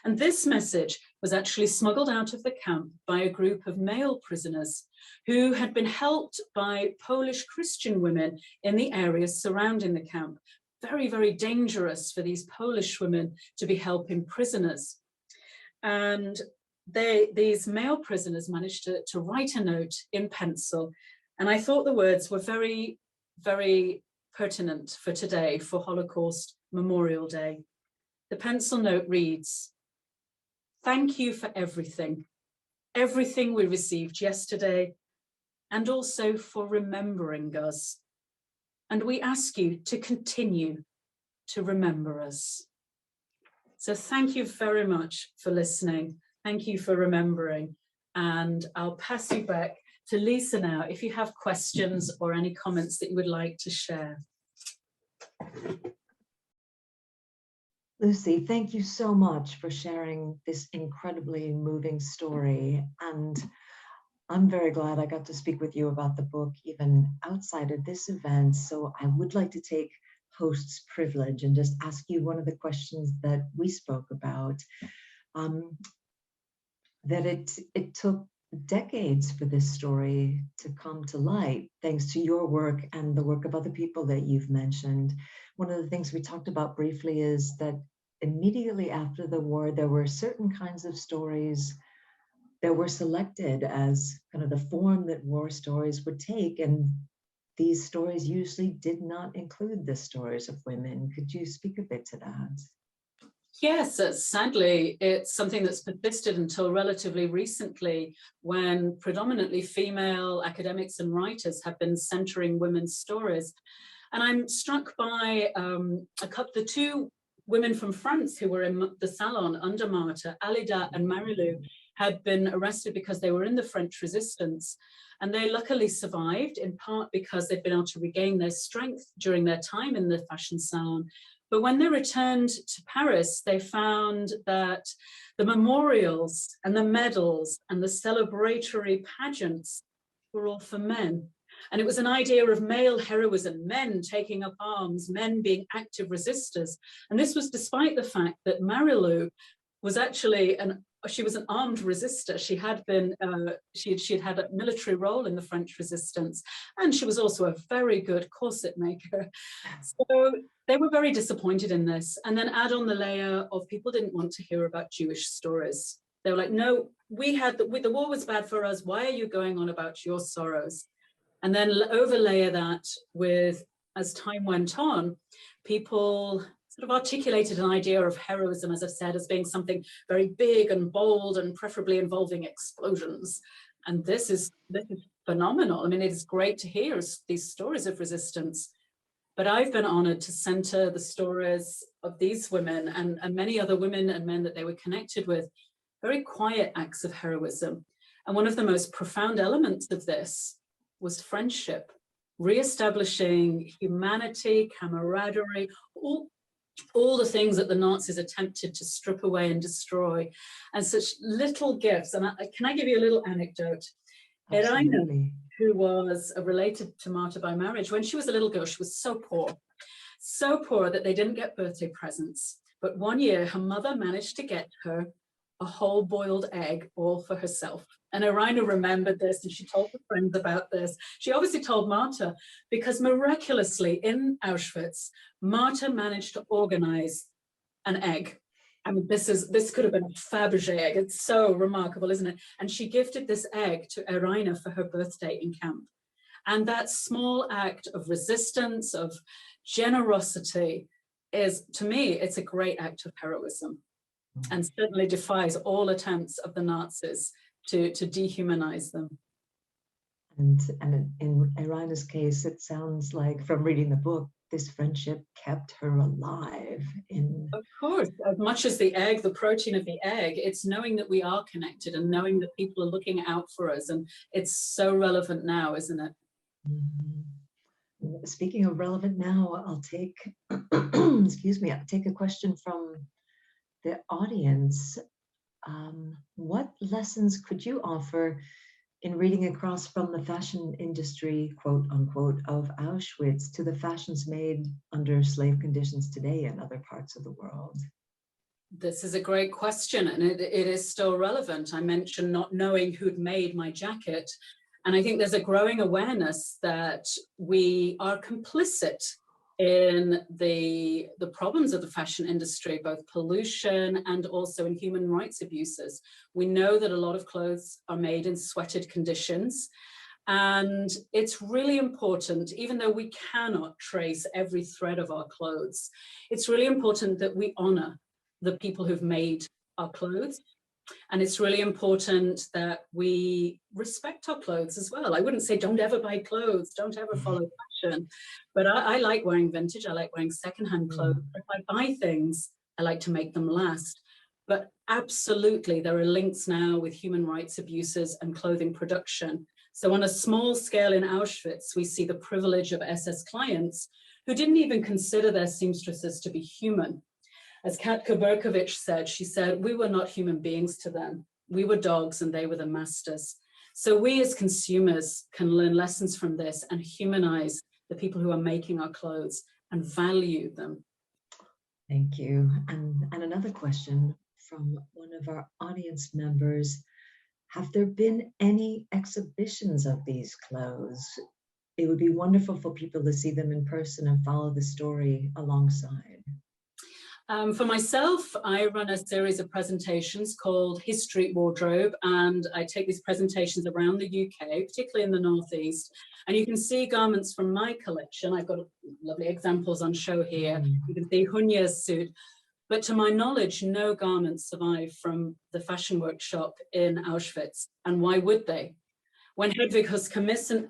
[SPEAKER 7] And this message was actually smuggled out of the camp by a group of male prisoners who had been helped by Polish Christian women in the areas surrounding the camp. Very, very dangerous for these Polish women to be helping prisoners. And these male prisoners managed to write a note in pencil. And I thought the words were very, very pertinent for today, for Holocaust Memorial Day. The pencil note reads, "Thank you for everything we received yesterday, and also for remembering us. And we ask you to continue to remember us." So thank you very much for listening. Thank you for remembering. And I'll pass you back to Lisa now, if you have questions or any comments that you would like to share.
[SPEAKER 1] Lucy, thank you so much for sharing this incredibly moving story. And I'm very glad I got to speak with you about the book, even outside of this event. So I would like to take host's privilege and just ask you one of the questions that we spoke about, that it took decades for this story to come to light, thanks to your work and the work of other people that you've mentioned. One of the things we talked about briefly is that immediately after the war, there were certain kinds of stories that were selected as kind of the form that war stories would take. And these stories usually did not include the stories of women. Could you speak a bit to that?
[SPEAKER 7] Yes, sadly, it's something that's persisted until relatively recently, when predominantly female academics and writers have been centering women's stories. And I'm struck by the two women from France who were in the salon under Martha, Alida and Marilou, had been arrested because they were in the French resistance. And they luckily survived, in part because they'd been able to regain their strength during their time in the fashion salon. But when they returned to Paris, they found that the memorials and the medals and the celebratory pageants were all for men. And it was an idea of male heroism, men taking up arms, men being active resistors. And this was despite the fact that Marilou was actually she was an armed resistor. She had been, she'd had a military role in the French resistance, and she was also a very good corset maker. So they were very disappointed in this. And then add on the layer of people didn't want to hear about Jewish stories. They were like, no, the war was bad for us. Why are you going on about your sorrows? And then overlay that with, as time went on, people sort of articulated an idea of heroism, as I've said, as being something very big and bold and preferably involving explosions. And this is phenomenal. I mean, it is great to hear these stories of resistance. But I've been honored to center the stories of these women and many other women and men that they were connected with, very quiet acts of heroism. And one of the most profound elements of this was friendship, reestablishing humanity, camaraderie, all the things that the Nazis attempted to strip away and destroy, and such little gifts. And can I give you a little anecdote? Irina, who was related to Martha by marriage, when she was a little girl, she was so poor that they didn't get birthday presents. But one year, her mother managed to get her a whole boiled egg all for herself. And Irina remembered this, and she told her friends about this. She obviously told Martha, because miraculously in Auschwitz, Martha managed to organize an egg. I mean, this could have been a Fabergé egg. It's so remarkable, isn't it? And she gifted this egg to Irina for her birthday in camp. And that small act of resistance, of generosity, is, to me, it's a great act of heroism, and certainly defies all attempts of the Nazis to dehumanize them.
[SPEAKER 1] And in Irina's case, it sounds like, from reading the book, this friendship kept her alive. Of
[SPEAKER 7] course, as much as the egg, the protein of the egg, it's knowing that we are connected and knowing that people are looking out for us. And it's so relevant now, isn't it?
[SPEAKER 1] Mm-hmm. Speaking of relevant now, I'll take, excuse me, I'll take a question from the audience. What lessons could you offer in reading across from the fashion industry, quote unquote, of Auschwitz to the fashions made under slave conditions today in other parts of the world?
[SPEAKER 7] This is a great question, and it is still relevant. I mentioned not knowing who'd made my jacket, and I think there's a growing awareness that we are complicit in the problems of the fashion industry, both pollution and also in human rights abuses. We know that a lot of clothes are made in sweated conditions, and it's really important, even though we cannot trace every thread of our clothes, it's really important that we honor the people who've made our clothes. And it's really important that we respect our clothes as well. I wouldn't say don't ever buy clothes, don't ever follow fashion, but I like wearing vintage, I like wearing secondhand clothes. If I buy things, I like to make them last. But absolutely, there are links now with human rights abuses and clothing production. So on a small scale in Auschwitz, we see the privilege of SS clients who didn't even consider their seamstresses to be human. As Katka Berkovich said, she said, we were not human beings to them. We were dogs and they were the masters. So we as consumers can learn lessons from this and humanize the people who are making our clothes and value them.
[SPEAKER 1] Thank you. And another question from one of our audience members. Have there been any exhibitions of these clothes? It would be wonderful for people to see them in person and follow the story alongside.
[SPEAKER 7] For myself, I run a series of presentations called History Wardrobe, and I take these presentations around the UK, particularly in the Northeast, and you can see garments from my collection. I've got lovely examples on show here. You can see Hunya's suit, but to my knowledge, no garments survive from the fashion workshop in Auschwitz, and why would they? When Hedwig Höss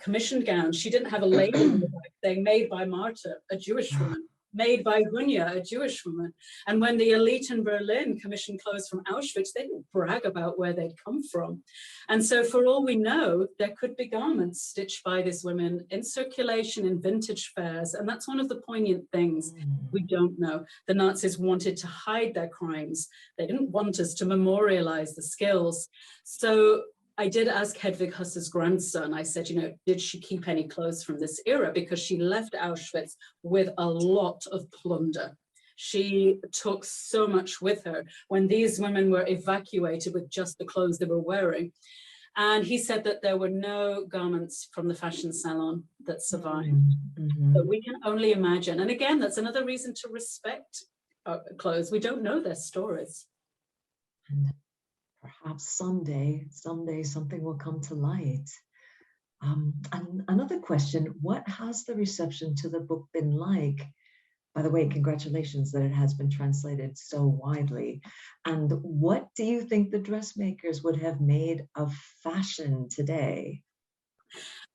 [SPEAKER 7] commissioned gowns, she didn't have a label on the back saying made by Marta, a Jewish woman, made by Hunya, a Jewish woman. And when the elite in Berlin commissioned clothes from Auschwitz, they didn't brag about where they'd come from. And so for all we know, there could be garments stitched by these women in circulation in vintage fairs. And that's one of the poignant things we don't know. The Nazis wanted to hide their crimes. They didn't want us to memorialize the skills. So I did ask Hedwig Höss's grandson, I said, you know, did she keep any clothes from this era? Because she left Auschwitz with a lot of plunder. She took so much with her when these women were evacuated with just the clothes they were wearing. And he said that there were no garments from the fashion salon that survived. But we can only imagine. And again, that's another reason to respect clothes. We don't know their stories.
[SPEAKER 1] Perhaps someday something will come to light. And another question, what has the reception to the book been like? By the way, congratulations that it has been translated so widely. And what do you think the dressmakers would have made of fashion today?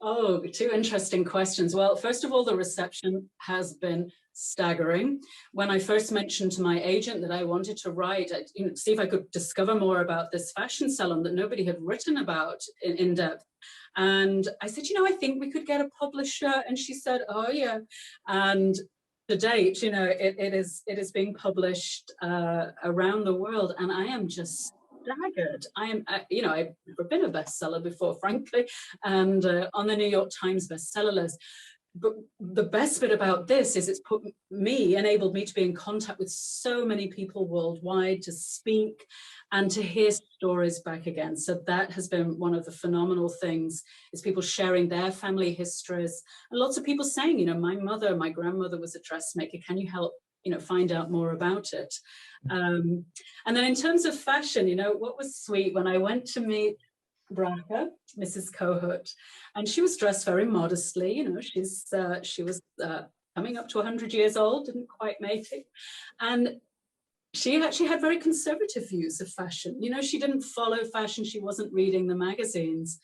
[SPEAKER 7] Oh, two interesting questions. Well, first of all, the reception has been staggering. When I first mentioned to my agent that I wanted to write, see if I could discover more about this fashion salon that nobody had written about in depth. And I said, you know, I think we could get a publisher. And she said, oh yeah. And to date, you know, it is being published around the world. And I am just staggered. I am, you know, I've never been a bestseller before, frankly, and on the New York Times bestseller list. But the best bit about this is it's enabled me to be in contact with so many people worldwide, to speak and to hear stories back again. So that has been one of the phenomenal things, is people sharing their family histories, and lots of people saying, you know, my grandmother was a dressmaker. Can you help, you know, find out more about it? And then in terms of fashion, you know, what was sweet when I went to meet Bracha, Mrs. Kohut, and she was dressed very modestly. You know, she was coming up to 100 years old, didn't quite make it, and she actually had very conservative views of fashion. You know, she didn't follow fashion. She wasn't reading the magazines.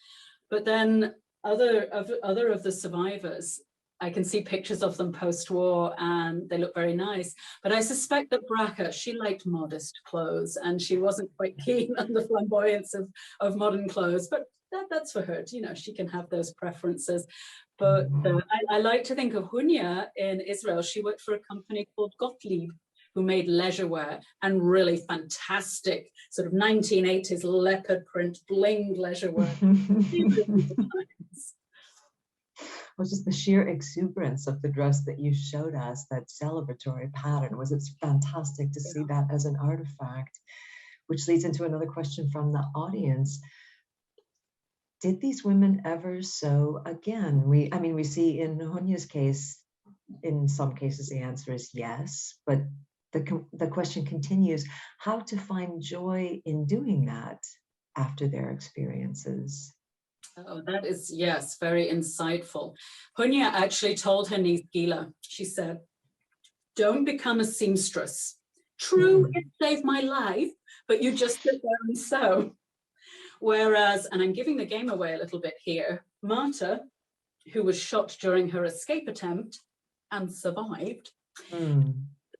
[SPEAKER 7] But then other of the survivors, I can see pictures of them post-war and they look very nice. But I suspect that Bracha, she liked modest clothes and she wasn't quite keen on the flamboyance of modern clothes. But that's for her. You know, she can have those preferences. But I like to think of Hunya in Israel. She worked for a company called Gottlieb, who made leisure wear and really fantastic sort of 1980s leopard print blinged leisure wear.
[SPEAKER 1] Well, just the sheer exuberance of the dress that you showed us, that celebratory pattern, it's fantastic to see that as an artifact, which leads into another question from the audience. Did these women ever sew again? We see in Hunya's case, in some cases the answer is yes, but the question continues, how to find joy in doing that after their experiences?
[SPEAKER 7] Oh, that is, yes, very insightful. Hunya actually told her niece Gila, she said, don't become a seamstress. True, it saved my life, but you just sit there and sew. Whereas, and I'm giving the game away a little bit here, Marta, who was shot during her escape attempt and survived,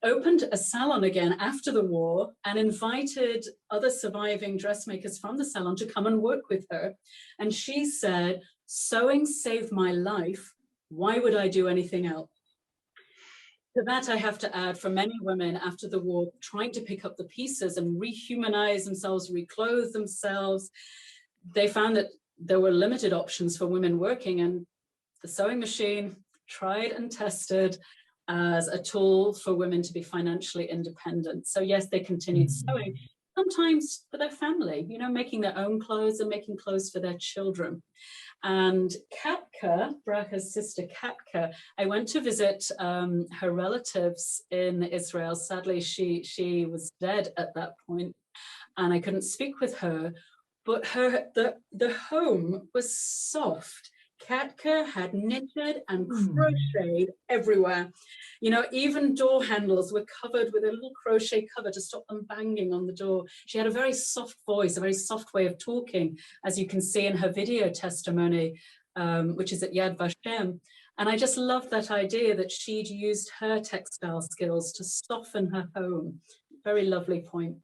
[SPEAKER 7] opened a salon again after the war and invited other surviving dressmakers from the salon to come and work with her. And she said, sewing saved my life. Why would I do anything else? To that, I have to add, for many women after the war, trying to pick up the pieces and rehumanize themselves, reclothe themselves, they found that there were limited options for women working, and the sewing machine, tried and tested, as a tool for women to be financially independent. So yes, they continued sewing, sometimes for their family, you know, making their own clothes and making clothes for their children. And Katka, Bracha's sister Katka, I went to visit her relatives in Israel. Sadly, she was dead at that point, and I couldn't speak with her. But the home was soft. Katka had knitted and crocheted everywhere. You know, even door handles were covered with a little crochet cover to stop them banging on the door. She had a very soft voice, a very soft way of talking, as you can see in her video testimony, which is at Yad Vashem. And I just love that idea that she'd used her textile skills to soften her home. Very lovely point.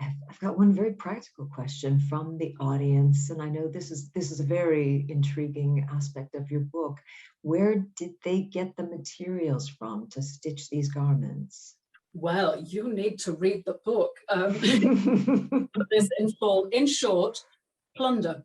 [SPEAKER 1] I've got one very practical question from the audience, and I know this is a very intriguing aspect of your book. Where did they get the materials from to stitch these garments?
[SPEAKER 7] Well, you need to read the book. This in full. In short, plunder.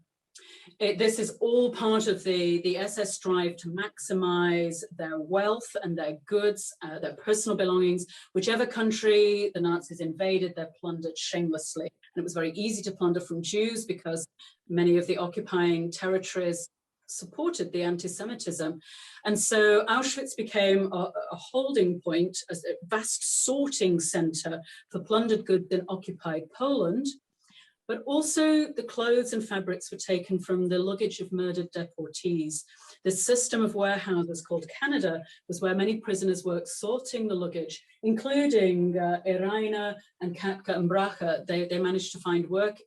[SPEAKER 7] This is all part of the SS drive to maximize their wealth and their goods, their personal belongings. Whichever country the Nazis invaded, they're plundered shamelessly. And it was very easy to plunder from Jews because many of the occupying territories supported the anti-Semitism. And so Auschwitz became a holding point, as a vast sorting center for plundered goods in occupied Poland. But also the clothes and fabrics were taken from the luggage of murdered deportees. This system of warehouses called Canada was where many prisoners worked sorting the luggage, including Irina and Katka and Bracha. They managed to find work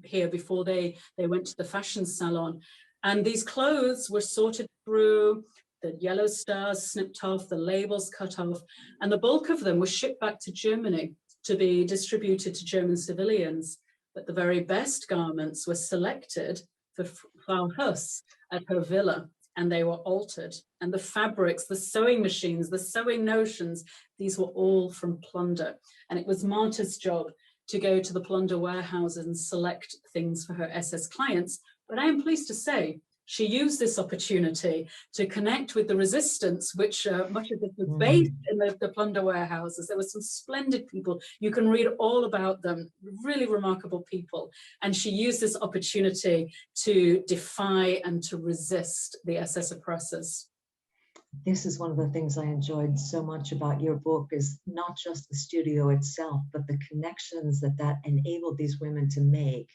[SPEAKER 7] here before they went to the fashion salon. And these clothes were sorted through, the yellow stars snipped off, the labels cut off, and the bulk of them were shipped back to Germany to be distributed to German civilians. But the very best garments were selected for Frau Höss at her villa, and they were altered. And the fabrics, the sewing machines, the sewing notions, these were all from plunder. And it was Marta's job to go to the plunder warehouses and select things for her SS clients. But I am pleased to say she used this opportunity to connect with the resistance, which much of it was based in the plunder warehouses. There were some splendid people. You can read all about them, really remarkable people. And she used this opportunity to defy and to resist the SS oppressors.
[SPEAKER 1] This is one of the things I enjoyed so much about your book, is not just the studio itself, but the connections that enabled these women to make,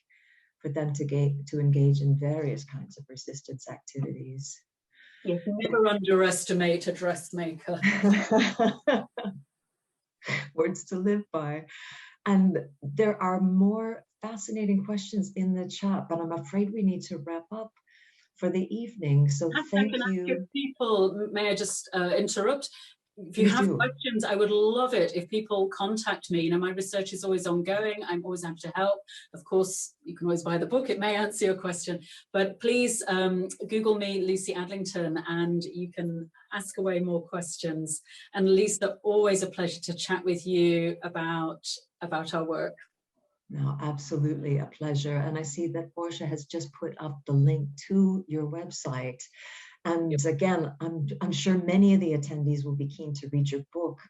[SPEAKER 1] for them to engage in various kinds of resistance activities.
[SPEAKER 7] You can never underestimate a dressmaker.
[SPEAKER 1] Words to live by. And there are more fascinating questions in the chat, but I'm afraid we need to wrap up for the evening. So thank you.
[SPEAKER 7] People, may I just interrupt? If you have questions, I would love it if people contact me. You know, my research is always ongoing. I'm always happy to help. Of course, you can always buy the book. It may answer your question. But please Google me, Lucy Adlington, and you can ask away more questions. And Lisa, always a pleasure to chat with you about our work.
[SPEAKER 1] No, absolutely a pleasure. And I see that Portia has just put up the link to your website. And again, I'm sure many of the attendees will be keen to read your book.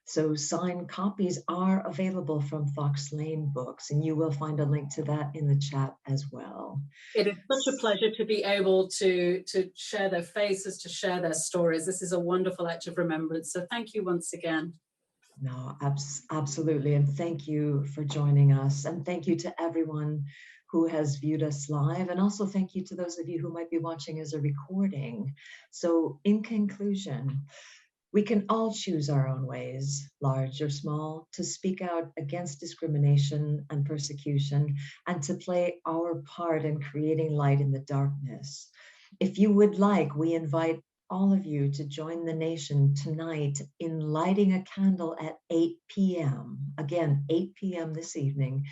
[SPEAKER 1] So signed copies are available from Fox Lane Books, and you will find a link to that in the chat as well.
[SPEAKER 7] It is such a pleasure to be able to share their faces, to share their stories. This is a wonderful act of remembrance. So thank you once again.
[SPEAKER 1] No, absolutely. And thank you for joining us. And thank you to everyone who has viewed us live. And also thank you to those of you who might be watching as a recording. So in conclusion, we can all choose our own ways, large or small, to speak out against discrimination and persecution, and to play our part in creating light in the darkness. If you would like, we invite all of you to join the nation tonight in lighting a candle at 8 p.m. Again, 8 p.m. this evening,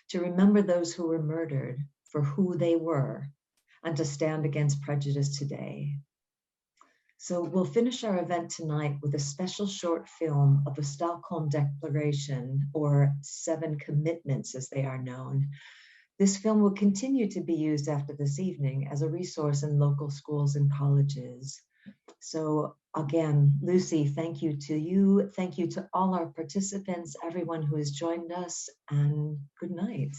[SPEAKER 1] to remember those who were murdered for who they were, and to stand against prejudice today. So we'll finish our event tonight with a special short film of the Stockholm Declaration, or 7 Commitments as they are known. This film will continue to be used after this evening as a resource in local schools and colleges. So again, Lucy, thank you to you. Thank you to all our participants, everyone who has joined us, and good night.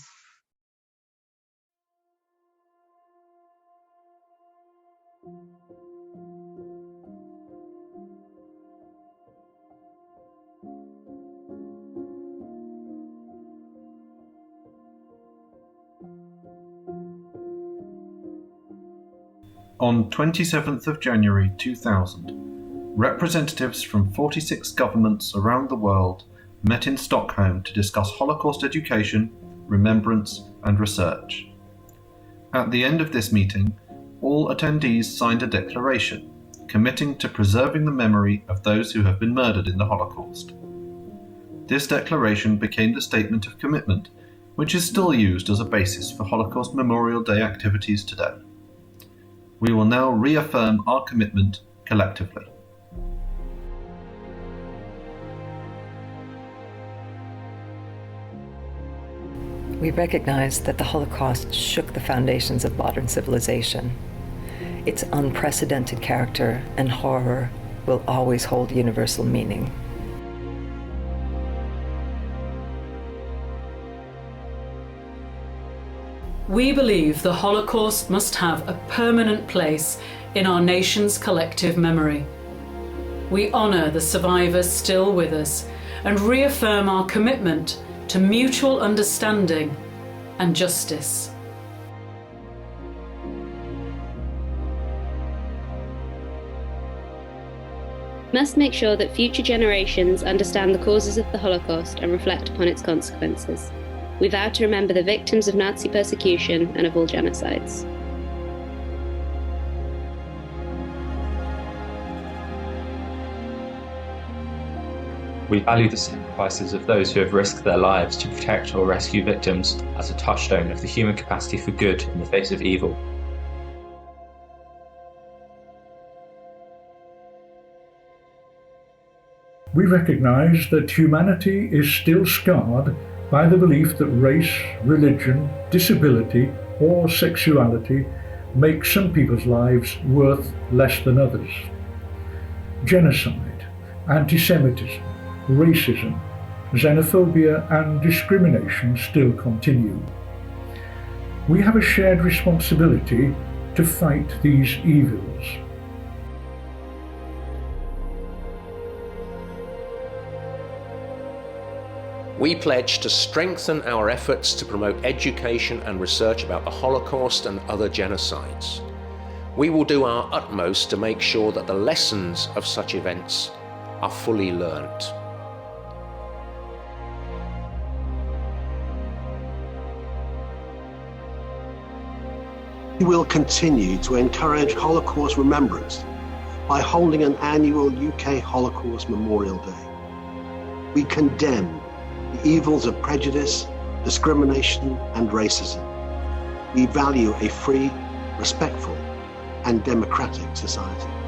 [SPEAKER 8] On 27th of January 2000, representatives from 46 governments around the world met in Stockholm to discuss Holocaust education, remembrance, and research. At the end of this meeting, all attendees signed a declaration committing to preserving the memory of those who have been murdered in the Holocaust. This declaration became the statement of commitment, which is still used as a basis for Holocaust Memorial Day activities today. We will now reaffirm our commitment collectively.
[SPEAKER 9] We recognize that the Holocaust shook the foundations of modern civilization. Its unprecedented character and horror will always hold universal meaning.
[SPEAKER 7] We believe the Holocaust must have a permanent place in our nation's collective memory. We honour the survivors still with us and reaffirm our commitment to mutual understanding and justice.
[SPEAKER 10] Must make sure that future generations understand the causes of the Holocaust and reflect upon its consequences. We vow to remember the victims of Nazi persecution and of all genocides.
[SPEAKER 4] We value the sacrifices of those who have risked their lives to protect or rescue victims as a touchstone of the human capacity for good in the face of evil.
[SPEAKER 5] We recognize that humanity is still scarred by the belief that race, religion, disability, or sexuality make some people's lives worth less than others. Genocide, anti-Semitism, racism, xenophobia, and discrimination still continue. We have a shared responsibility to fight these evils.
[SPEAKER 2] We pledge to strengthen our efforts to promote education and research about the Holocaust and other genocides. We will do our utmost to make sure that the lessons of such events are fully learned.
[SPEAKER 3] We will continue to encourage Holocaust remembrance by holding an annual UK Holocaust Memorial Day. We condemn the evils of prejudice, discrimination, and racism. We value a free, respectful, and democratic society.